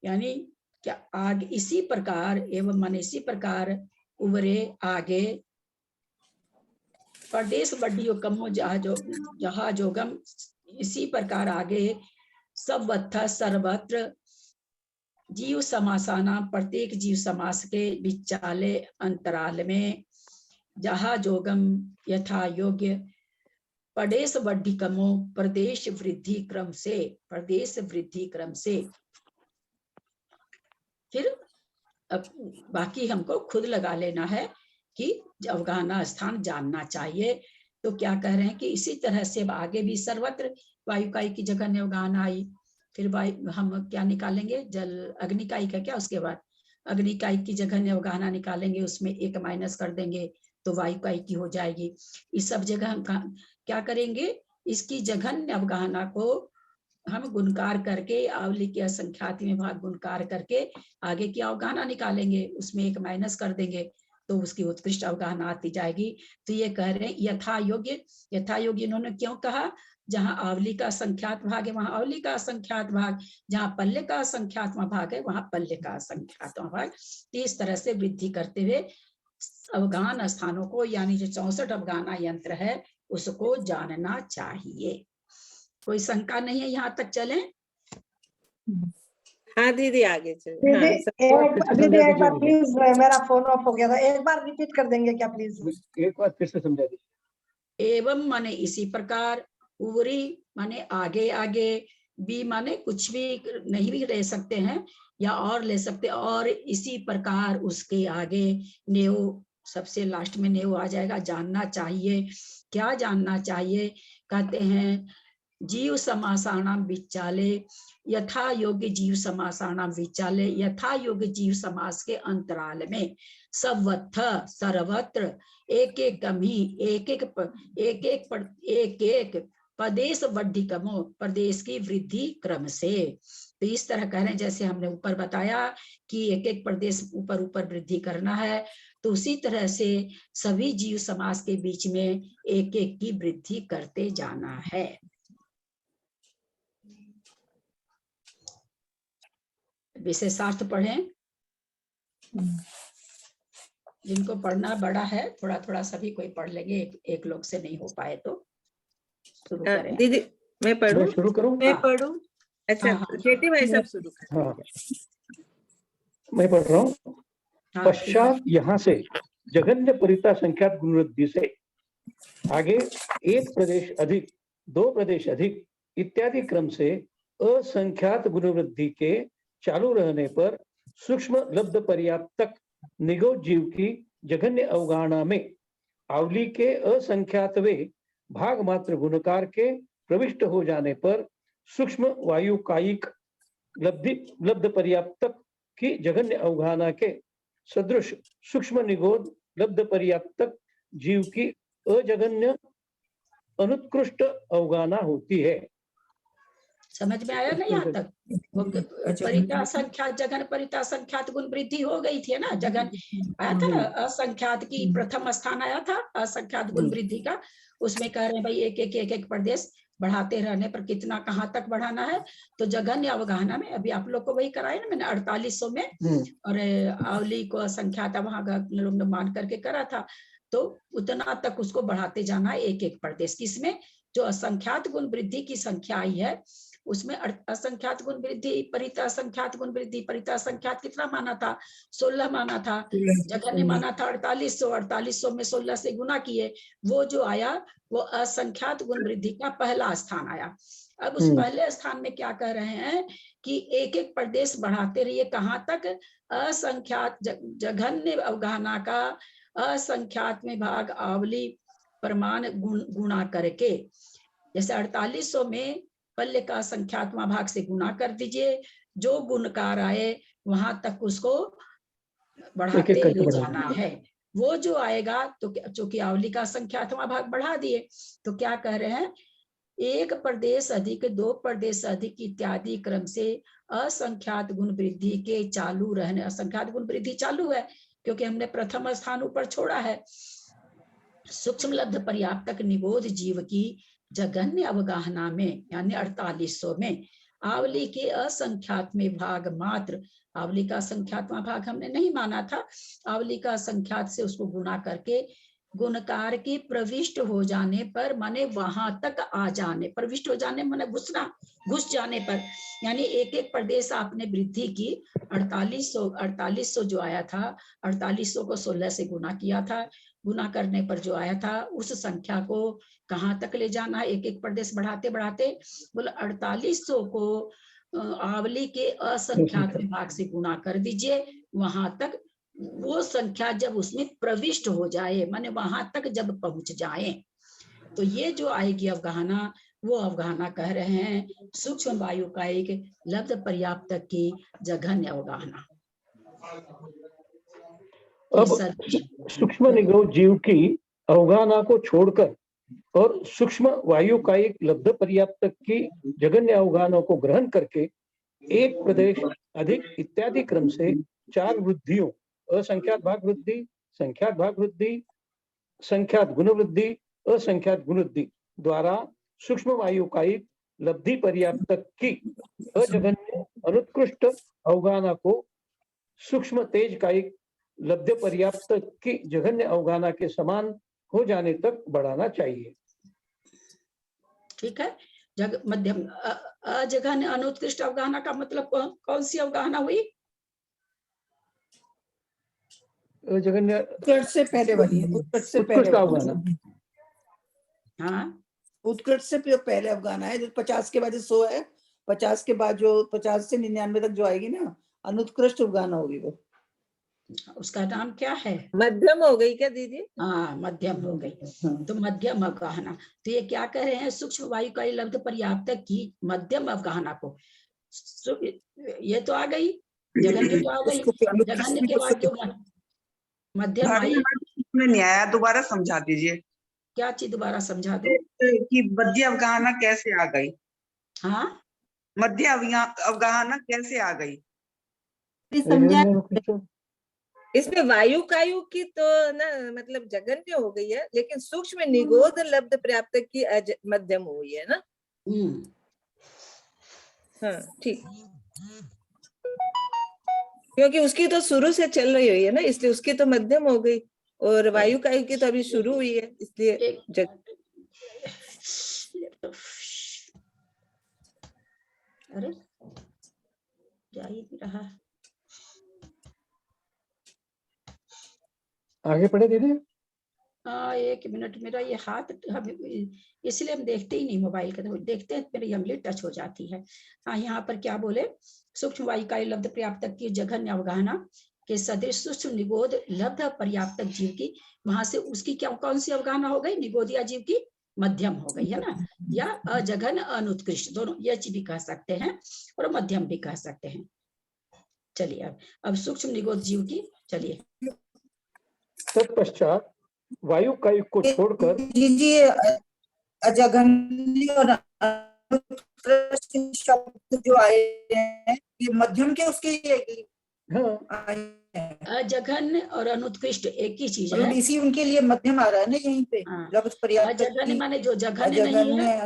यानी क्या आग इसी प्रकार एवं मन इसी प्रकार उभरे आगे प्रदेश बढ़ियो कमो जहा जोगम इसी प्रकार आगे सब वत्था सर्वत्र जीव समासाना प्रत्येक जीव समास के विचाले अंतराल में जहा जोगम यथा योग्य प्रदेश वृद्धि कमो प्रदेश वृद्धि क्रम से प्रदेश वृद्धि क्रम से। फिर अब बाकी हमको खुद लगा लेना है कि अवगाहना स्थान जानना चाहिए। तो क्या कह रहे हैं कि इसी तरह से आगे भी सर्वत्र वायुकाई की जगह ने अवगाहना आई। फिर वायु हम क्या निकालेंगे, जल अग्निकाई का क्या, उसके बाद अग्निकाई की जगह ने अवगाहना निकालेंगे, उसमें एक माइनस कर देंगे तो वायुकाई की हो जाएगी। इस सब जगह हम क्या करेंगे, इसकी जघन्य अवगाहना को हम गुणकार करके आवली के असंख्यात में भाग गुणकार करके आगे की अवगाहना निकालेंगे, उसमें एक माइनस कर देंगे तो उसकी उत्कृष्ट अवगाहना आती जाएगी। तो ये कह रहे हैं यथा योग्य इन्होंने क्यों कहा, जहां आवली का संख्यात भाग है वहां आवली का संख्यात भाग, जहां पल्ले का संख्यात्मा भाग है वहां पल्ले का संख्यात्मा भाग। इस तरह से वृद्धि करते हुए अवगाहन स्थानों को यानी जो 64 अवगाहना यंत्र है उसको जानना चाहिए। कोई शंका नहीं है, यहाँ तक चले? हाँ दीदी आगे चलो। दीदी एक बार प्लीज, मेरा फोन ऑफ हो गया था, एक बार रिपीट कर देंगे क्या प्लीज? एक बार फिर से समझा दीजिए। एवं माने इसी प्रकार, उवरी माने आगे आगे, बी माने कुछ भी नहीं भी ले सकते हैं या और ले सकते, और इसी प्रकार उसके आगे नेव, सबसे लास्ट में नेव आ जाएगा। जानना चाहिए, क्या जानना चाहिए, कहते हैं जीव समासानाम विचाले यथा योग्य जीव समासानाम विचाले यथा योग्य जीव समास के अंतराल में सर्वत्र सर्वत्र एक एक कमी एक एक प्रदेश वृद्धि कमो प्रदेश की वृद्धि क्रम से। तो इस तरह कह रहे हैं जैसे हमने ऊपर बताया कि एक एक प्रदेश ऊपर ऊपर वृद्धि करना है, तो उसी तरह से सभी जीव समास के बीच में एक एक की वृद्धि करते जाना है। विशेषार्थ पढ़ें, जिनको पढ़ना बड़ा है थोड़ा थोड़ा सभी कोई पढ़ लेंगे, एक लोग से नहीं हो पाए तो शुरू करें। दीदी मैं पढ़ूं? मैं शुरू करूं? मैं पढ़ूं? अच्छा जेठी भाई सब शुरू करें। हाँ मैं पढ़ रहा हूँ। पश्चात यहाँ से जघन्य परिता संख्यात गुणवृद्धि से आगे एक प्रदेश अधिक, दो प्रदेश अधिक इत्यादि क्रम से असंख्यात गुणवृद्धि के चालू रहने पर सूक्ष्म लब्ध पर्याप्त तक निगोद जीव की जघन्य अवगाहना में आवली के असंख्यातवे भाग मात्र गुणकार के प्रविष्ट हो जाने पर सूक्ष्म वायु कायिक लब्ध पर्याप्त की जघन्य अवगाहना के सदृश सूक्ष्म निगोद लब्ध पर्याप्त जीव की अजघन्य अनुत्कृष्ट अवगाहना होती है। समझ में आया ना यहाँ तक? परिता संख्यात जगन परिता संख्यात गुण वृद्धि हो गई थी ना, जगन आया था ना, असंख्यात की प्रथम स्थान आया था असंख्यात गुण वृद्धि का। उसमें कह रहे हैं भाई एक एक प्रदेश बढ़ाते रहने पर कितना कहाँ तक बढ़ाना है, तो जघन्य अवगाहना में अभी आप लोग को वही कराया ना मैंने 4800 में, और आवली को असंख्यात वहां लोग ने मान करके करा था, तो उतना तक उसको बढ़ाते जाना है एक एक प्रदेश। किसमें? जो असंख्यात गुण वृद्धि की संख्या आई है उसमें असंख्यात गुण वृद्धि परिता संख्यात गुण वृद्धि, परिता संख्यात कितना माना था? 16 माना था, जघन्य माना था 4800, 4800 में 16 से गुना किए, वो जो आया वो असंख्यात गुण वृद्धि का पहला स्थान आया। अब उस पहले स्थान में क्या कह रहे हैं कि एक एक प्रदेश बढ़ाते रहिए, कहाँ तक? असंख्यात जघन्य अवगाहना का असंख्यात में भाग आवली प्रमाण गुणा करके, जैसे 4800 में पल्ले का संख्यात्मा भाग से गुना कर दीजिए, जो गुणकार आए वहां तक उसको बढ़ाते ले जाना है। वो जो आएगा तो चूंकि आवली का संख्यात्मा भाग बढ़ा दिए, तो क्या कह रहे हैं? एक प्रदेश अधिक, दो प्रदेश अधिक इत्यादि क्रम से असंख्यात गुण वृद्धि के चालू रहने, असंख्यात गुण वृद्धि चालू है क्योंकि हमने प्रथम स्थान ऊपर छोड़ा है। सूक्ष्म लब्ध पर्याप्तक निबोध जीव की जघन्य अवगाहना में यानी 4800 में आवली के असंख्यात में भाग मात्र, आवली का संख्यात्मा भाग हमने नहीं माना था, आवली का संख्यात से उसको गुणा करके गुणकार के प्रविष्ट हो जाने पर माने वहां तक आ जाने, प्रविष्ट हो जाने माने घुस जाने पर, यानी एक एक प्रदेश आपने वृद्धि की। 4800 जो आया था, 4800 को 16 से गुना किया था, गुना करने पर जो आया था उस संख्या को कहाँ तक ले जाना है, एक एक प्रदेश बढ़ाते बढ़ाते बोले 4800 को आवली के असंख्यात विभाग से गुणा कर दीजिए, वहां तक वो संख्या जब उसमें प्रविष्ट हो जाए माने वहां तक जब पहुंच जाए, तो ये जो आएगी अवगाहना, वो अवगाहना कह रहे हैं सूक्ष्म वायु का एक लब्ध पर्याप्त की जघन्य अवगाहना। अब सूक्ष्म निगो जीव की अवगाहना को छोड़कर और सूक्ष्म वायु का एक लब्ध पर्याप्त की जघन्य अवगाहनों को ग्रहण करके एक प्रदेश अधिक इत्यादि क्रम से 4 वृद्धियों असंख्यात भाग वृद्धि, संख्यात भाग वृद्धि, संख्यात गुण वृद्धि, असंख्यात गुण वृद्धि द्वारा सूक्ष्म वायु का एक लब्धि पर्याप्त की अजघन्य अनुत्कृष्ट अवगाहना को सूक्ष्म तेज का एक लब्ध पर्याप्त की जघन्य अवगाहना के समान हो जाने तक बढ़ाना चाहिए। ठीक है। मध्यम अजघन्य अनुत्कृष्ट अवगाहना का मतलब कौन सी अवगाहना हुई? जघन्य उत्कर्ष से पहले वाली है, उत्कर्ष से पहले अवगाहना। हाँ, उत्कर्ष से पहले अवगाहना है, जो 50 के बाद 100 है, 50 के बाद जो 50 से 99 तक जो आएगी ना, अनुत्कृष्ट अवगाहना होगी वो। उसका नाम क्या है? मध्यम हो गई क्या दीदी? हाँ, मध्यम हो गई। तो मध्यम अवगाहना, तो ये क्या कह रहे हैं, सूक्ष्म वायु का लब्ध पर्याप्त की मध्यम अवगाहना को, ये तो आ गई, जघन्य तो आ गई, जघन्य के बाद जो मध्यम आई, नहीं आया, दोबारा समझा दीजिए। क्या चीज दोबारा समझा दो कि मध्य अवगाहना कैसे आ गई? हाँ, मध्य अवगाहना कैसे आ गई? इसमें वायु कायु की तो ना मतलब जघन्य हो गई है, लेकिन सूक्ष्म निगोध लब्ध पर्याप्त की मध्यम हुई है ना। हाँ ठीक, क्योंकि उसकी तो शुरू से चल रही हुई है ना, इसलिए उसकी तो मध्यम हो गई, और वायु कायु की तो अभी शुरू हुई है, इसलिए अरे जा ही नहीं रहा, आगे पढ़े दीदी। एक मिनट, मेरा ये हाथ इसलिए हम देखते ही नहीं मोबाइल का, देखते हैं मेरी उंगली टच हो जाती है। हाँ, यहाँ पर क्या बोले, सूक्ष्म वायु का लब्ध पर्याप्त की जघन्य अवगाहना के सदृश सूक्ष्म निगोध लब्ध पर्याप्त जीव की, वहां से उसकी क्या कौन सी अवगाहना हो गई, निगोदिया जीव की मध्यम हो गई है ना, या अजघन अनुत्कृष्ट, दोनों ये चीज भी कह सकते हैं और मध्यम भी कह सकते हैं। चलिए अब सूक्ष्म निगोध जीव की, चलिए तत्पश्चात वायु कायु को छोड़कर अजघन्य और अनुत्कृष्ट शब्द जो आए हैं, ये मध्यम के उसके अजघन्य और अनुत्कृष्ट एक ही चीज है, इसी उनके लिए मध्यम आ रहा है ना यहीं पे। अजघन्य माने जो जघन्य नहीं है,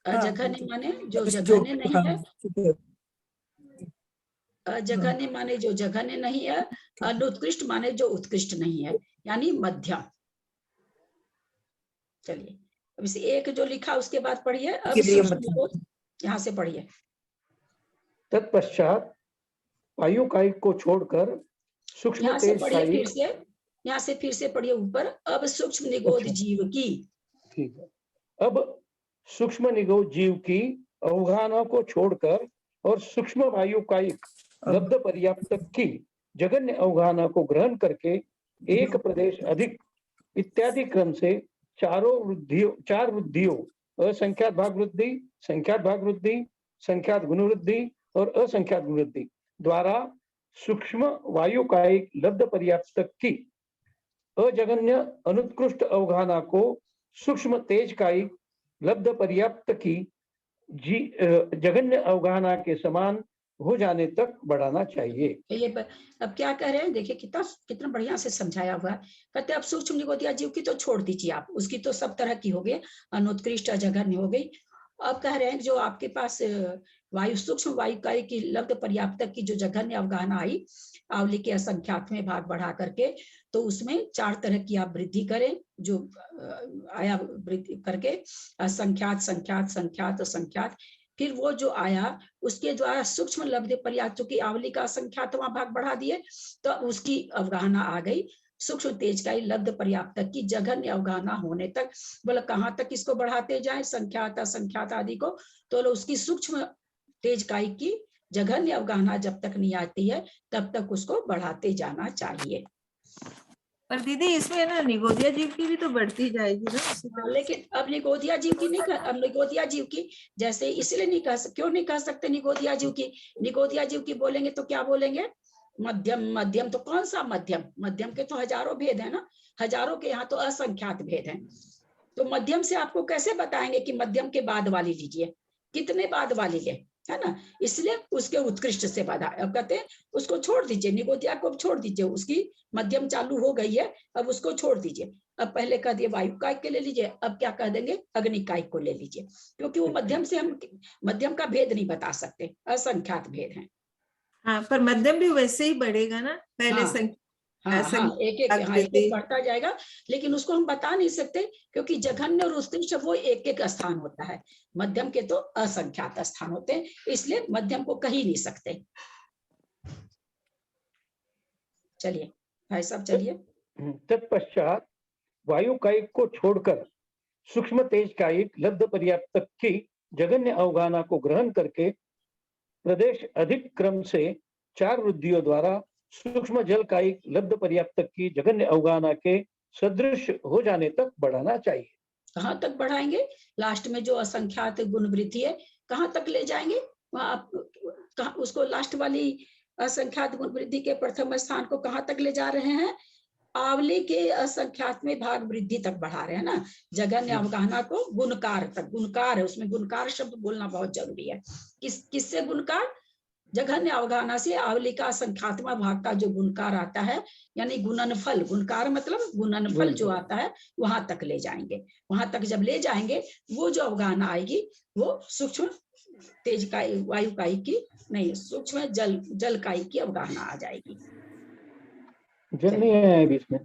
अजघन्य माने जो जघन्य नहीं है, अजघन्य माने जो जघन्य नहीं है, अनुत्कृष्ट माने जो उत्कृष्ट नहीं है, यानी मध्यम। चलिए अब इसे एक जो लिखा उसके बाद पढ़िए, अब यहाँ से पढ़िए। तत्पश्चात वायु कायु को छोड़कर सूक्ष्म यहाँ से तेज पढ़िए, कायिक, फिर से यहाँ से फिर से पढ़िए ऊपर, अब सूक्ष्म निगोध जीव की, ठीक है, अब सूक्ष्म निगोध जीव की अवगाहना को छोड़कर और सूक्ष्म वायु कायिक लब्ध पर्याप्त की जघन्य अवगाहना को ग्रहण करके एक प्रदेश अधिक इत्यादि क्रम से 4 वृद्धियों असंख्यात भाग वृद्धि, संख्यात भाग वृद्धि, संख्यात गुण वृद्धि और असंख्यात गुण वृद्धि द्वारा सूक्ष्म वायु का एक लब्ध पर्याप्त की अजघन्य अनुत्कृष्ट अवगाहना को सूक्ष्म तेज का एक लब्ध पर्याप्त की जघन्य अवगाहना के समान हो जाने तक बढ़ाना चाहिए। ये अब क्या कह रहे हैं, देखिए कितना कितना बढ़िया से समझाया हुआ है। कहते हैं अब सूक्ष्म निगोदिया जीव की तो छोड़ दीजिए आप, उसकी तो सब तरह की हो गई, अनुत्कृष्ट जघन्य हो गई। अब कह रहे हैं जो आपके पास वायु सूक्ष्म वायु कार्य की लब्ध पर्याप्त की जो जघन्य अवगाहना आई आवली के असंख्यात में भाग बढ़ा करके, तो उसमें 4 तरह की आप वृद्धि करें, जो आया वृद्धि करके असंख्यात संख्यात संख्यात असंख्यात, फिर वो जो आया उसके द्वारा सूक्ष्म लब्ध पर्याप्त की आवली का असंख्यातवां भाग बढ़ा दिए, तो उसकी अवगाहना आ गई सूक्ष्म तेज का लब्ध पर्याप्त की जघन्य अवगाहना होने तक। बोला कहाँ तक इसको बढ़ाते जाए, संख्यात असंख्यात आदि को, तो उसकी सूक्ष्म तेज काई की जघन्य अवगाहना जब तक नहीं आती है तब तक उसको बढ़ाते जाना चाहिए। पर दीदी इसमें ना निगोदिया जीव की भी तो बढ़ती जाएगी ना। लेकिन अब निगोदिया जीव की नहीं अब निगोदिया जीव की जैसे इसलिए नहीं क्यों नहीं कह सकते निगोदिया जीव की? निगोदिया जीव की बोलेंगे तो क्या बोलेंगे? मध्यम। मध्यम तो कौन सा मध्यम? मध्यम के तो हजारों भेद है ना, हजारों के यहाँ तो असंख्यात भेद हैं। तो मध्यम से आपको कैसे बताएंगे कि मध्यम के बाद वाली लीजिए, कितने बाद वाली ले, है ना? इसलिए उसके उत्कृष्ट से बाधा। अब कहते हैं उसको छोड़ दीजिए, निगोदिया को छोड़ दीजिए, उसकी मध्यम चालू हो गई है, अब उसको छोड़ दीजिए। अब पहले कह दिए वायु कायिक के ले लीजिए, अब क्या कह देंगे अग्नि कायिक को ले लीजिए, क्योंकि वो मध्यम से हम मध्यम का भेद नहीं बता सकते, असंख्यात भेद हैं। हाँ, पर मध्यम भी वैसे ही बढ़ेगा ना, पहले एक एक बढ़ता जाएगा, लेकिन उसको हम बता नहीं सकते क्योंकि जघन्य और उत्कृष्ट वो एक एक स्थान होता है, मध्यम के तो असंख्यात स्थान होते हैं, इसलिए मध्यम को कह ही नहीं सकते। चलिए भाई साहब चलिए। तत्पश्चात वायु कायिक को छोड़कर सूक्ष्म तेज कायिक लब्ध पर्याप्त की जघन्य अवगाहना को ग्रहण करके प्रदेश अधिक क्रम से 4 वृद्धियों द्वारा सूक्ष्म जल कायिक लब्ध पर्याप्त की जघन्य अवगाहना के सदृश हो जाने तक बढ़ाना चाहिए। कहाँ तक बढ़ाएंगे? लास्ट में जो असंख्यात गुण वृद्धि है कहाँ तक ले जाएंगे? वहां उसको लास्ट वाली असंख्यात गुण वृद्धि के प्रथम स्थान को कहाँ तक ले जा रहे हैं? आवली के असंख्यात में भाग वृद्धि तक बढ़ा रहे हैं ना, जघन्य अवगाहना को गुणकार तक। गुणकार है, उसमें गुणकार शब्द बोलना बहुत जरूरी है। किससे गुणकार? जघन्य अवगाहना से आवली का असंख्यातवां भाग का जो गुणकार आता है, यानी गुणनफल, गुणकार मतलब गुणनफल जो आता है, वहां तक ले जाएंगे। वहां तक जब ले जाएंगे वो जो अवगाहना आएगी वो सूक्ष्म तेज कायिक वायु कायिक की नहीं, सूक्ष्म जल कायिक की अवगाहना आ जाएगी। जल नहीं है बीच में,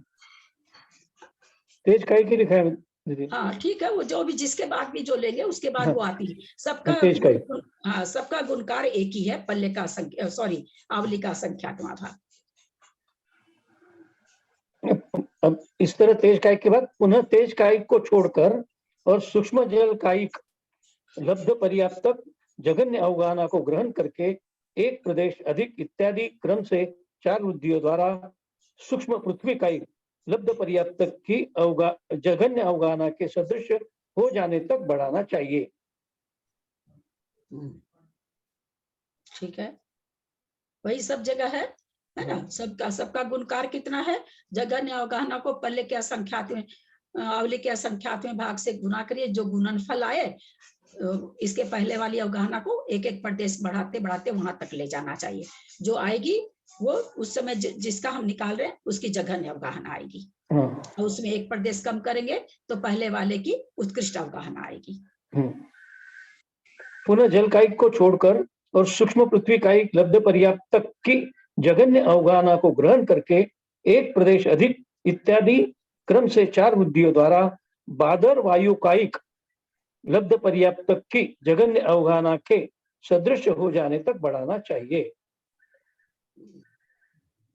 तेज कायिक ही लिखा है दीदी। हाँ ठीक है, वो जो भी जिसके बाद भी जो लेंगे उसके बाद वो आती है। सबका सबका गुणकार एक ही है, पल्ले का आवली का संख्यातवां भाग। अब इस तरह तेज कायिक के बाद पुनः तेज कायिक को छोड़कर और सूक्ष्म जल कायिक लब्ध पर्याप्त जघन्य अवगाहना को ग्रहण करके एक प्रदेश अधिक इत्यादि क्रम से 4 वृद्धियों द्वारा सूक्ष्म पृथ्वी कायिक लब्ध पर्याप्त की जघन्य अवगाहना के सदृश हो जाने तक बढ़ाना चाहिए। ठीक है, वही सब जगह है ना? सबका गुणकार कितना है? जघन्य अवगाहना को पल्ले के असंख्यात में आवली के असंख्यात में भाग से गुना करिए, जो गुणनफल आए इसके पहले वाली अवगाहना को एक एक प्रदेश बढ़ाते बढ़ाते वहां तक ले जाना चाहिए। जो आएगी वो उस समय जिसका हम निकाल रहे हैं उसकी जघन्य अवगाहना आएगी, और उसमें एक प्रदेश कम करेंगे तो पहले वाले की उत्कृष्ट अवगाहना आएगी। पुनः जल कायिक को छोड़कर और सूक्ष्म पृथ्वी कायिक लब्ध पर्याप्त की जघन्य अवगाहना को ग्रहण करके एक प्रदेश अधिक इत्यादि क्रम से 4 वृद्धियों द्वारा बादर वायु कायिक लब्ध पर्याप्त की जघन्य अवगाहना के सदृश हो जाने तक बढ़ाना चाहिए।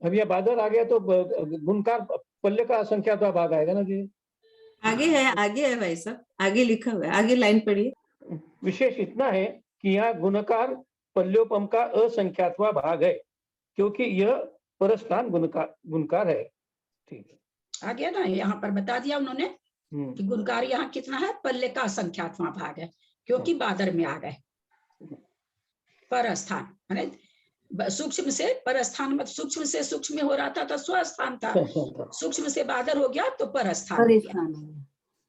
अब यह बादल आ गया तो गुणकार पल्ले का असंख्यात भाग आएगा ना जी? आगे है भाई साहब, आगे लिखा हुआ है, आगे लाइन पढ़िए। विशेष इतना है कि यहाँ गुणकार पल्योपम का असंख्यातवा भाग है, क्योंकि यह परस्थान गुणकार है। ठीक है, आ गया ना? यहाँ पर बता दिया उन्होंने कि गुणकार यहाँ कितना है? पल्ले का असंख्यातवां भाग है, क्योंकि बादर में आ गए। परस्थान सूक्ष्म से परस्थान, मतलब सूक्ष्म से सूक्ष्म में हो रहा था तो स्वस्थान था, सूक्ष्म से बादर हो गया तो परस्थान हो गया।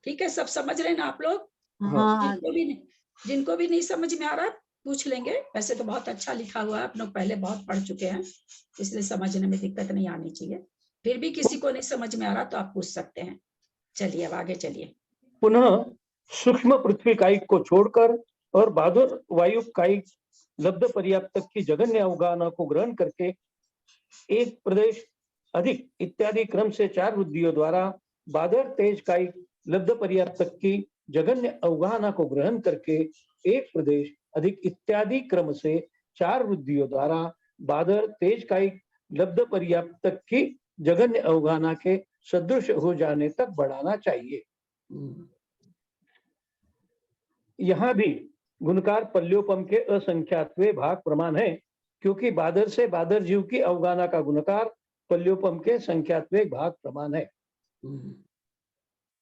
ठीक है, सब समझ रहे ना आप लोग? जिनको भी नहीं समझ में आ रहा पूछ लेंगे। वैसे तो बहुत अच्छा लिखा हुआ है, आप लोग पहले बहुत पढ़ चुके हैं, इसलिए समझने में दिक्कत नहीं आनी चाहिए। फिर भी किसी को नहीं समझ में आ रहा तो आप पूछ सकते हैं। चलिए अब आगे चलिए। पुनः सूक्ष्म पृथ्वी कायिक को छोड़कर और बादर वायु कायिक लब्ध पर्याप्तक की जघन्य अवगाहना को ग्रहण करके एक प्रदेश अधिक इत्यादि क्रम से 4 वृद्धियों द्वारा बादर तेज कायिक लब्ध पर्याप्तक की जघन्य अवगाहना को ग्रहण करके एक प्रदेश अधिक इत्यादि क्रम से 4 वृद्धियों द्वारा बादर तेज कायिक लब्ध पर्याप्तक की जघन्य अवगाहना के सदृश हो जाने तक बढ़ाना चाहिए। यहाँ भी गुणकार पल्योपम के असंख्यात्वे भाग प्रमाण है, क्योंकि बादर से बादर जीव की अवगाहना का गुणकार पल्योपम के संख्यात्वे भाग प्रमाण है।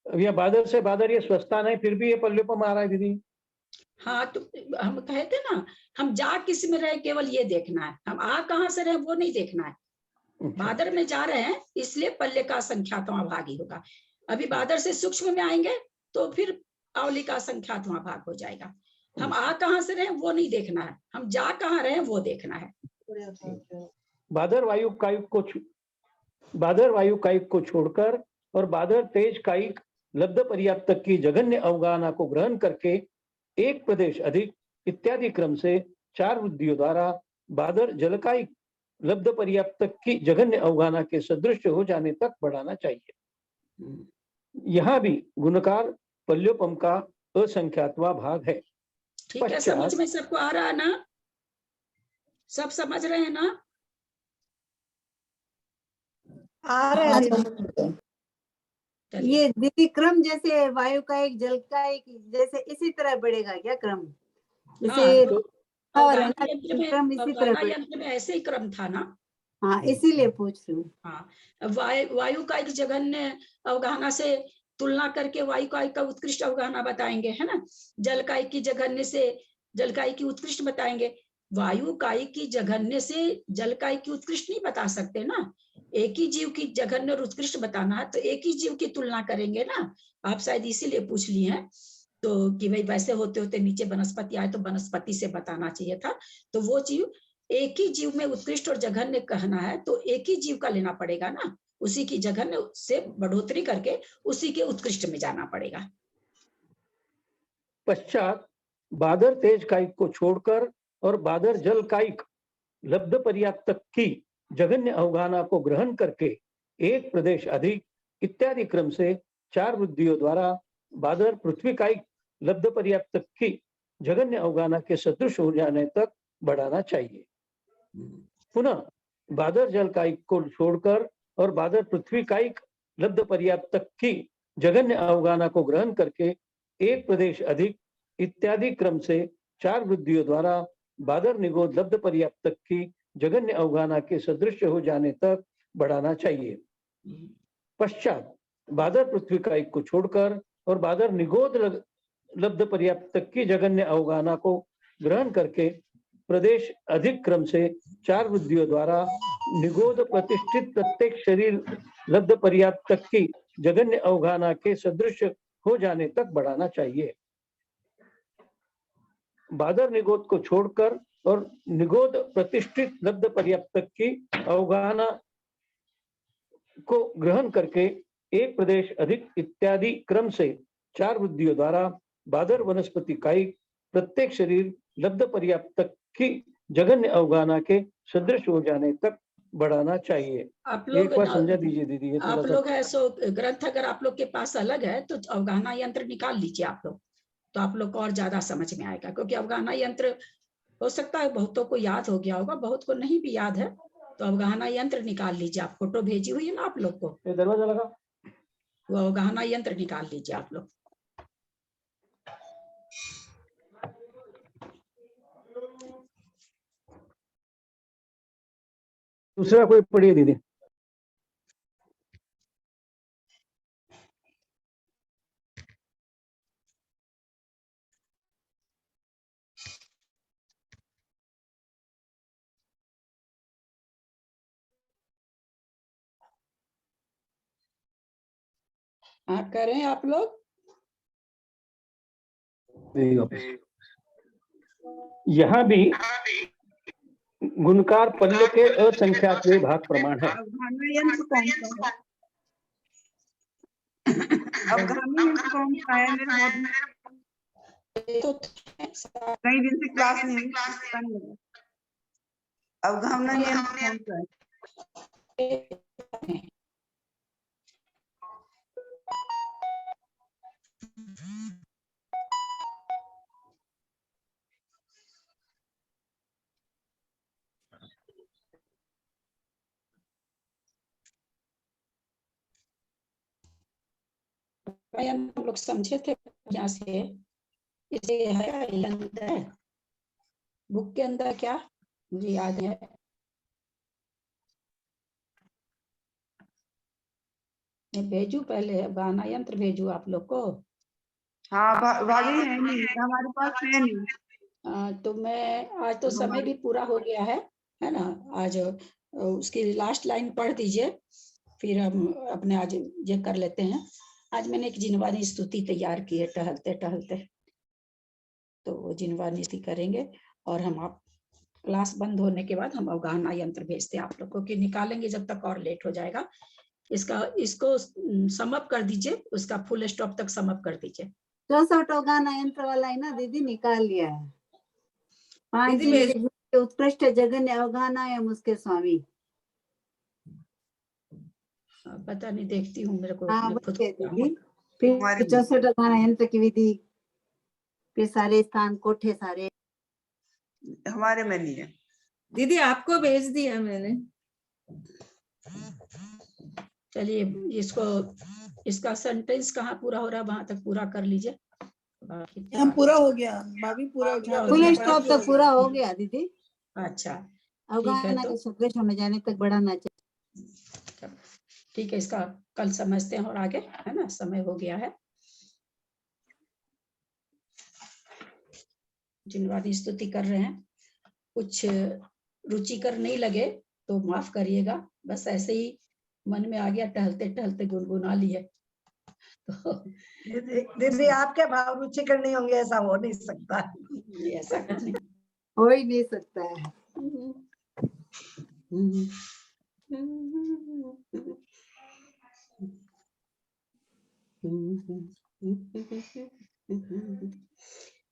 यह बादर से बादर ये स्वस्थान है, फिर भी ये पल्योपम आ रहा है दीदी। हाँ, तो हम कहते ना, हम जा किस में रहे केवल ये देखना है, हम आ कहाँ से रहे वो नहीं देखना है। बादर में जा रहे हैं इसलिए पल्ले का संख्यातवां भाग ही होगा। अभी बादर से सूक्ष्म में आएंगे तो फिर आवली का संख्यातवां भाग हो जाएगा। हम आ कहाँ से रहे वो नहीं देखना है, हम जा कहाँ रहे वो देखना है। बादर वायु कायिक को छोड़कर और बादर तेज कायिक लब्ध पर्याप्तक की जघन्य अवगाहना को ग्रहण करके एक प्रदेश अधिक इत्यादि क्रम से 4 वृद्धियों द्वारा बादर जलकायिक लब्ध पर्याप्तक की जघन्य अवगाहना के सदृश हो जाने तक बढ़ाना चाहिए। यहाँ भी गुणकार पल्योपम का असंख्यातवा भाग है। ठीक है, समझ में सबको आ रहा है ना? सब समझ रहे हैं ना? आ रहा है। ये दीदी क्रम जैसे वायु का एक, जल का एक, जैसे इसी तरह बढ़ेगा क्या क्रम? जैसे और क्रम इसी तरह यंत्र में ऐसे ही क्रम था ना? हाँ, इसीलिए पूछ रही हूँ। हाँ, वायु का एक जघन्य अवगाहना से तुलना करके वायु का एक उत्कृष्ट अवगाहना बताएंगे, है ना? जल कायिक की जघन्य से जल कायिक की उत्कृष्ट बताएंगे। वायु कायिक की जघन्य से जल कायिक की उत्कृष्ट नहीं बता सकते ना। एक ही जीव की जघन्य और उत्कृष्ट बताना है तो एक ही जीव की तुलना करेंगे ना। आप शायद इसीलिए पूछ लिए हैं तो कि भाई वैसे होते होते नीचे वनस्पति आए तो वनस्पति से बताना चाहिए था। तो वो जीव, एक ही जीव में उत्कृष्ट और जघन्य कहना है तो एक ही जीव का लेना पड़ेगा ना, उसी की जघन्य से बढ़ोतरी करके उसी के उत्कृष्ट में जाना पड़ेगा। पश्चात बादर तेज कायिक को छोड़कर और बादर जल कायिक लब्ध पर्याप्तक की जघन्य अवगाहना को ग्रहण करके एक प्रदेश अधिक इत्यादि क्रम से 4 वृद्धियों द्वारा बादर पृथ्वी कायिक लब्ध पर्याप्तक की जघन्य अवगाहना के सदृश हो जाने तक बढ़ाना चाहिए। पुनः बादर जल कायिक को छोड़कर और बादर पृथ्वी कायिक लब्ध पर्याप्तक की जघन्य अवगाहना को ग्रहण करके एक प्रदेश अधिक इत्यादि क्रम से 4 वृद्धियों द्वारा बादर निगोद लब्ध पर्याप्तक की जघन्य अवगाहना के सदृश हो जाने तक बढ़ाना चाहिए। पश्चात बादर पृथ्वी कायिक को छोड़कर और बादर निगोद लब्ध पर्याप्तक की जघन्य अवगाहना को ग्रहण करके प्रदेश अधिक क्रम से 4 वृद्धियों द्वारा निगोद प्रतिष्ठित प्रत्येक शरीर लब्ध पर्याप्तक की जघन्य अवगाहना के सदृश हो जाने तक बढ़ाना चाहिए। बादर निगोद को छोड़कर और निगोद प्रतिष्ठित लब्ध पर्याप्तक की अवगाहना को ग्रहण करके एक प्रदेश अधिक इत्यादि क्रम से 4 वृद्धियों द्वारा बादर वनस्पति कायिक प्रत्येक शरीर लब्ध पर्याप्तक की जघन्य अवगाहना के सदृश हो जाने तक बढ़ाना चाहिए। आप लोग एक बार समझा दीजिए दीदी। आप लोग है सो ग्रंथ अगर आप लोग के पास अलग है तो अवगाहना यंत्र निकाल लीजिए आप लोग, तो आप लोग को और ज्यादा समझ में आएगा। क्योंकि अवगाहना यंत्र हो सकता है बहुतों को याद हो गया होगा, बहुत को नहीं भी याद है, तो अवगाहना यंत्र निकाल लीजिए। आप फोटो भेजी हुई है ना आप लोग को, दरवाजा लगा, वो अवगाहना यंत्र निकाल लीजिए आप लोग। दूसरा कोई पढ़िए दीदी। हाँ करें आप लोग। यहाँ भी गुणकार पल्य के असंख्यातवे भाग प्रमाण है। अवगाहना यंत्र कौन सा है? अवगाहना यंत्र कौन सा है मेरे बहुत कई दिन से क्लास नहीं हुई। अवगाहना यंत्र कौन सा है? हम लोग समझे थे यहाँ से, इसे है अंदर बुक के अंदर क्या मुझे याद है, मैं भेजू पहले गाना यंत्र भेजू आप लोग को। हाँ भाभी है नहीं, हमारे पास है नहीं। तो मैं आज तो समय भी पूरा हो गया है ना। आज उसकी लास्ट लाइन पढ़ दीजिए, फिर हम अपने आज ये कर लेते हैं। आज मैंने एक जिनवानी स्तुति तैयार की है टहलते टहलते, तो वो जिनवानी स्तुति करेंगे और हम आप क्लास बंद होने के बाद हम अवगाहना यंत्र भेजते हैं आप लोगों की, निकालेंगे जब तक और लेट हो जाएगा। इसको समअप कर दीजिए, उसका फुल स्टॉप तक समअप कर दीजिए। 64 अवगाहना यंत्र वाला है ना दीदी, निकाल लिया है। 5 दिन के उत्कृष्ट जगन्य अवगाहनायाम उसके स्वामी। पता नहीं, देखती हूँ, मेरे को हाँ खुद दीदी। फिर 64 अवगाहना यंत्र की विधि, फिर सारे स्थान कोठे सारे हमारे में नहीं है दीदी, आपको भेज दिया मैंने। चलिए इसका सेंटेंस कहाँ पूरा हो रहा है वहां तक पूरा कर लीजिए। हम पूरा हो गया भाभी, पूरा फुल स्टॉप तक पूरा हो गया दीदी। अच्छा अवगाहना के संदेश होने जाने तक बढ़ाना चाहिए। ठीक है, इसका कल समझते हैं और आगे, है ना, समय हो गया है। जिनवादी स्तुति कर रहे हैं, कुछ रुचिकर नहीं लगे तो माफ करिएगा, बस ऐसे ही मन में आ गया, टहलते टहलते गुनगुना लिए। तो दीदी आपके भाव रुचिकर नहीं होंगे, ऐसा हो नहीं सकता। ऐसा कुछ नहीं, हो ही नहीं सकता है।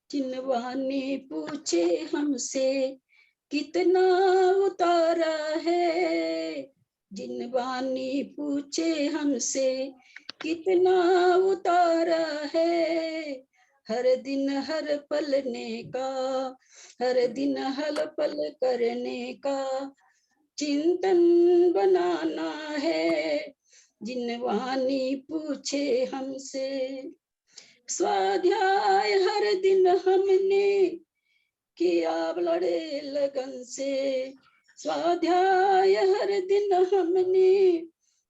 जिनवाने पूछे हमसे कितना उतारा है, जिनवानी पूछे हमसे कितना उतारा है, हर दिन हर पलने का, हर दिन हर पल करने का चिंतन बनाना है, जिनवानी पूछे हमसे। स्वाध्याय हर दिन हमने किया बड़े लगन से, स्वाध्याय हर दिन हमने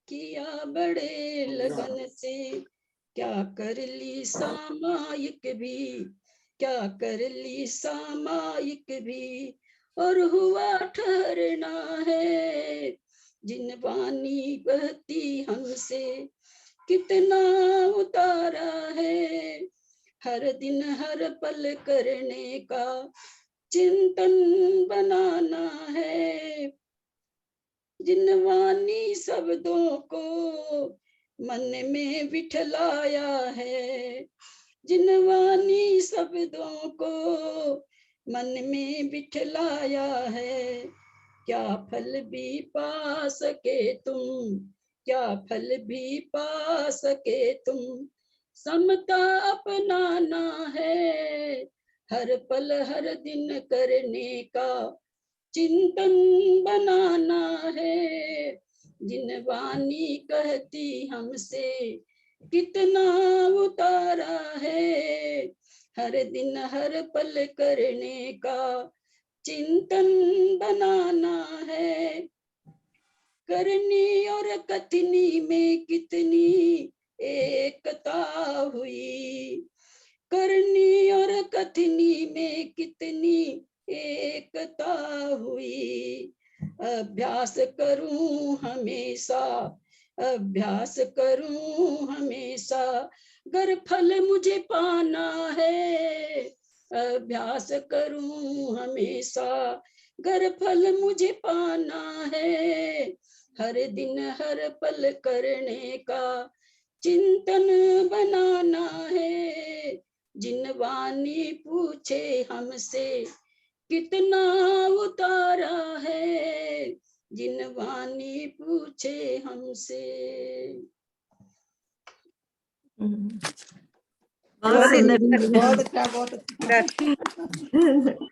किया बड़े लगन से, क्या कर ली सामायिक भी, क्या कर ली सामायिक भी, और हुआ ठहरना है, जिनवानी बहती हमसे कितना उतारा है, हर दिन हर पल करने का चिंतन बनाना है, जिनवानी शब्दों को मन में बिठलाया है, जिनवानी शब्दों को मन में बिठलाया है, क्या फल भी पा सके तुम, क्या फल भी पा सके तुम, समता अपनाना है, हर पल हर दिन करने का चिंतन बनाना है, जिनवानी कहती हमसे कितना उतारा है, हर दिन हर पल करने का चिंतन बनाना है, करनी और कथनी में कितनी एकता हुई, करनी और कथनी में कितनी एकता हुई, अभ्यास करूं हमेशा, अभ्यास करूं हमेशा, गर फल मुझे पाना है, अभ्यास करूं हमेशा, गर फल मुझे पाना है, हर दिन हर पल करने का चिंतन बनाना है। जिन वाणी पूछे हमसे कितना उतारा है, जिन वाणी पूछे हमसे। बहुत अच्छा, बहुत अच्छा।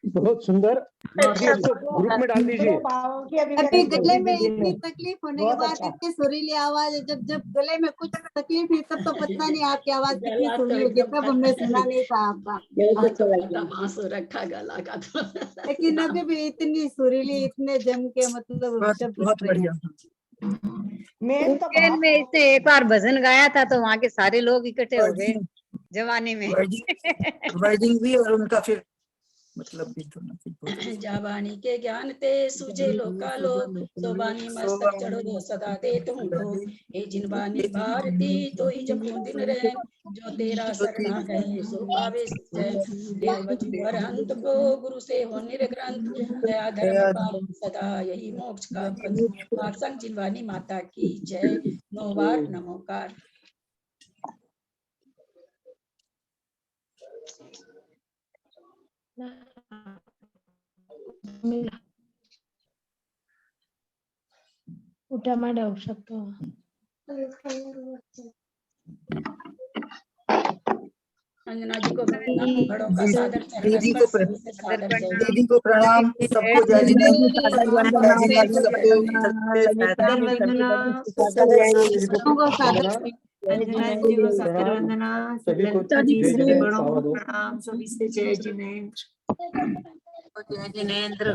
बहुत सुंदर। इसको ग्रुप में डाल दीजिए। भावों की अभी अभिव्यक्ति गले में दीदी इतनी ने। तकलीफ होने के बहुत बाद अच्छा। इतनी सुरीली आवाज है, जब जब गले में कुछ तकलीफ है तब तो पता नहीं आपकी आवाज कितनी गला तो सुरीली होगी, एकदम तब हमने सुना नहीं था आपका। आंसू रखा गला का तो। लेकिन अभी भी इतनी सुरीली, इतने जम के मतलब शब्द बहुत बढ़िया। मैं तो उज्जैन में इसने एक बार भजन गाया था तो वहाँ के सारे लोग इकट्ठे हो गए जवानी में। वर्डिंग भी और उनका फिर मतलब भी दोनों। जावानी के ज्ञान ते सुजे लोका लो, सोबानी मस्तक चढ़ो जो सदा दे तुमको। हे जिनवानी भारती तो ही जपो दिन रहे, जो तेरा सरना है सो पावे जय। देव बजू अरहंत को गुरु से हो निर्ग्रंथ, दया धर्म पालन सदा यही मोक्ष का पंथ। वात्संग जिनवानी माता की जय। नोवार नमोकार। उठा माडा होऊ शकतो। अंजना जी को प्रणाम, बड़ों का सादर चरण दीदी को स्पर्श, सभी से सादर जय। दीदी को प्रणाम, सबको जय अंजना जी को सादर वंदना, सभी को ललिता जी जय सभी जय बड़ों को पावा दो। प्रणाम, सभी से जय जिनेंद्र। जय जिनेंद्र।